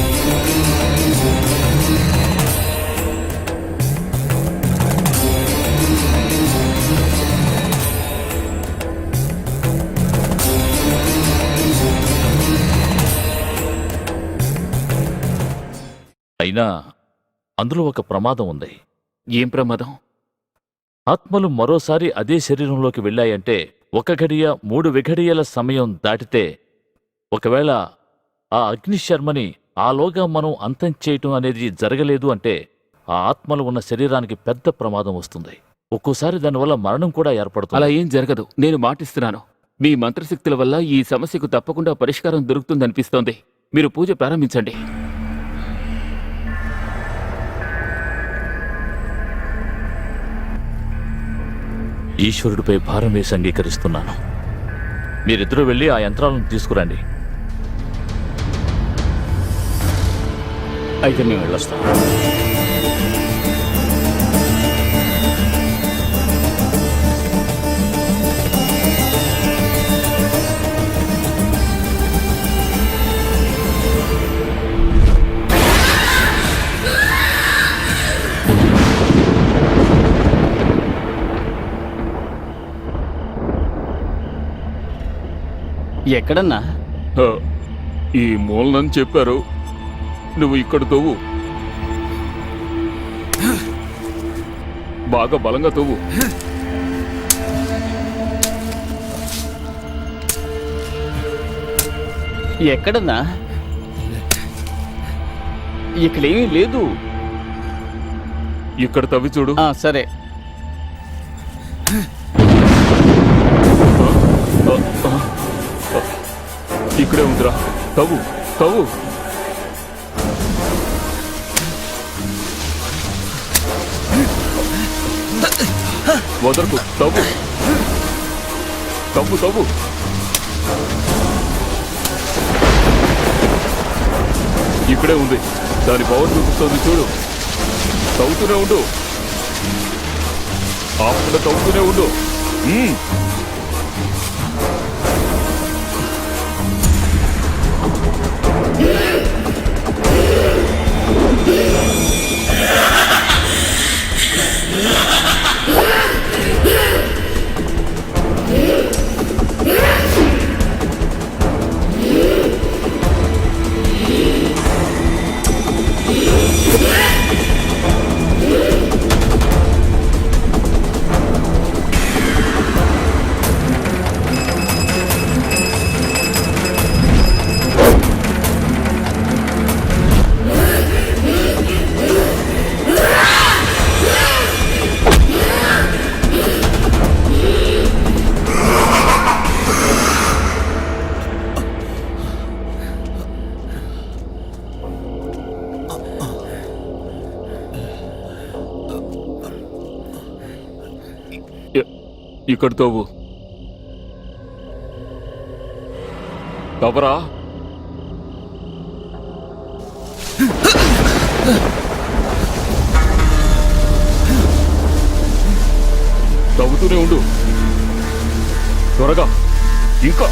అయినా అందులో ఒక ప్రమాదం ఉంది. ఏం ప్రమాదం? ఆత్మలు మరోసారి అదే శరీరంలోకి వెళ్ళాయంటే 1 ఘడియ 3 విఘడియల సమయం దాటితే, ఒకవేళ ఆ అగ్నిశర్మని ఆలోగా మనం అంతం చేయటం అనేది జరగలేదు అంటే ఆ ఆత్మలు ఉన్న శరీరానికి పెద్ద ప్రమాదం వస్తుంది. ఒక్కోసారి దానివల్ల మరణం కూడా ఏర్పడుతుంది. అలా ఏం జరగదు, నేను మాటిస్తున్నాను. మీ మంత్రశక్తుల వల్ల ఈ సమస్యకు తప్పకుండా పరిష్కారం దొరుకుతుందనిపిస్తోంది. మీరు పూజ ప్రారంభించండి. ఈశ్వరుడిపై భారం వేసి అంగీకరిస్తున్నాను. మీరిద్దరూ వెళ్ళి ఆ యంత్రాలను తీసుకురండి. అయితే మేము వెళ్ళొస్తాం. ఎక్కడన్నా? ఈ మూలనని చెప్పారు. నువ్వు ఇక్కడ తవ్వు, బాగా బలంగా తవ్వు. ఎక్కడన్నా? ఇక్కడేమీ లేదు. ఇక్కడ తవ్వి చూడు. సరే. ఇక్కడే ఉందిరా. తవ్వు తవ్వు. వదలకు. తవ్వు తవ్వు తవ్వు. ఇక్కడే ఉంది. దాని పవర్ చూపిస్తోంది చూడు. తవ్వుతూనే ఉండు. ఆపకుండా తవ్వుతూనే ఉండు. ఇక్కడ తవ్వు. తవ్వరా. తవ్వుతూనే ఉండు. త్వరగా ఇంకా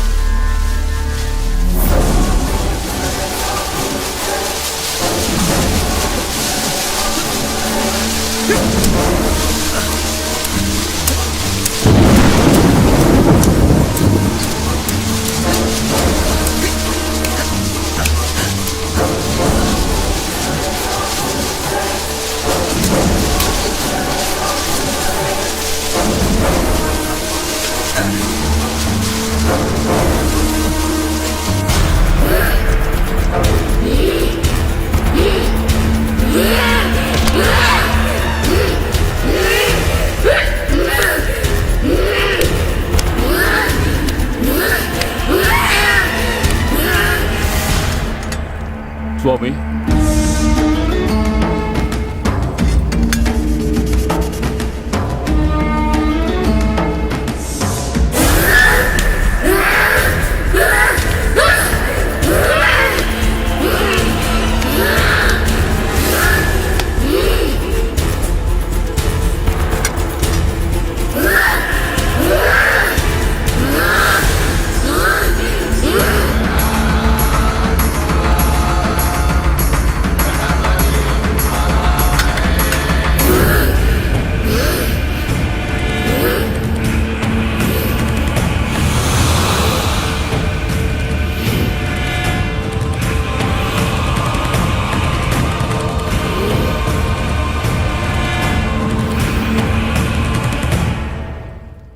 స్వామి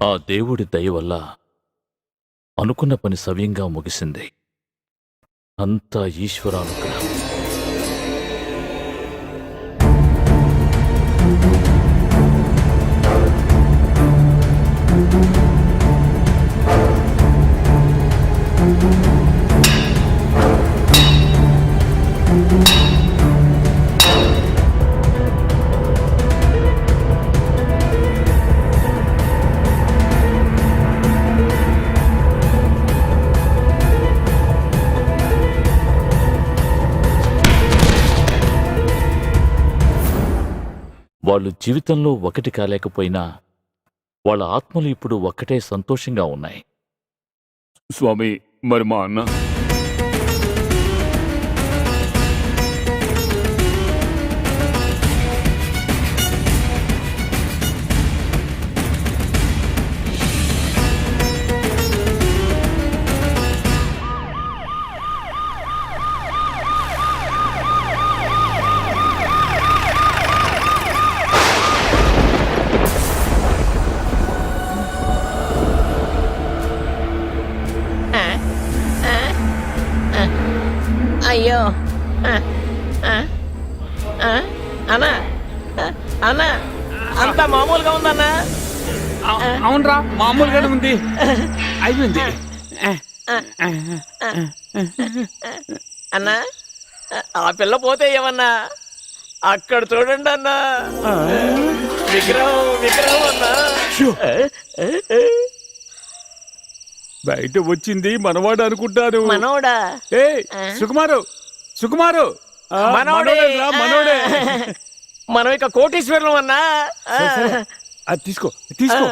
ఆ దేవుడి దయ వల్ల అనుకున్న పని సవ్యంగా ముగిసింది. అంతా ఈశ్వరానుగ్రహం. వాళ్ళు జీవితంలో ఒకటి కాలేకపోయినా వాళ్ళ ఆత్మలు ఇప్పుడు ఒక్కటే సంతోషంగా ఉన్నాయి. స్వామి, మరి మా అన్న అయ్యో అన్నా అన్నా అంతా మామూలుగా ఉందన్నా. అవునరా, మామూలుగానే ఉంది. అయిపోయింది. అన్నా ఆ పిల్ల పోతే ఏమన్నా అక్కడ చూడండి అన్నా, విగ్రహం విగ్రహం అన్నా. బయట వచ్చింది మనవాడు అనుకుంటాను. మనోడా? ఏ సుకుమారు, సుకుమారు, మనోడేరా, మనోడే. మనం ఇక కోటీశ్వరులం అన్నా. అది తీసుకో, తీసుకో.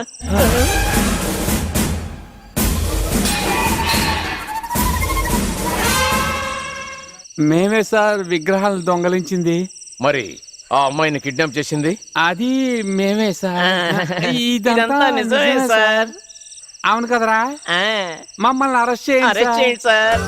మేమే సార్ విగ్రహాలు దొంగలించింది. మరి ఆ అమ్మాయిని కిడ్నాప్ చేసింది? అది మేమే సార్. ఇదంతా నిజమే సార్. అవును కదరా, ఆ, మమ్మల్ని అరెస్ట్ అరెస్ట్ చేయండి చేయండి సార్.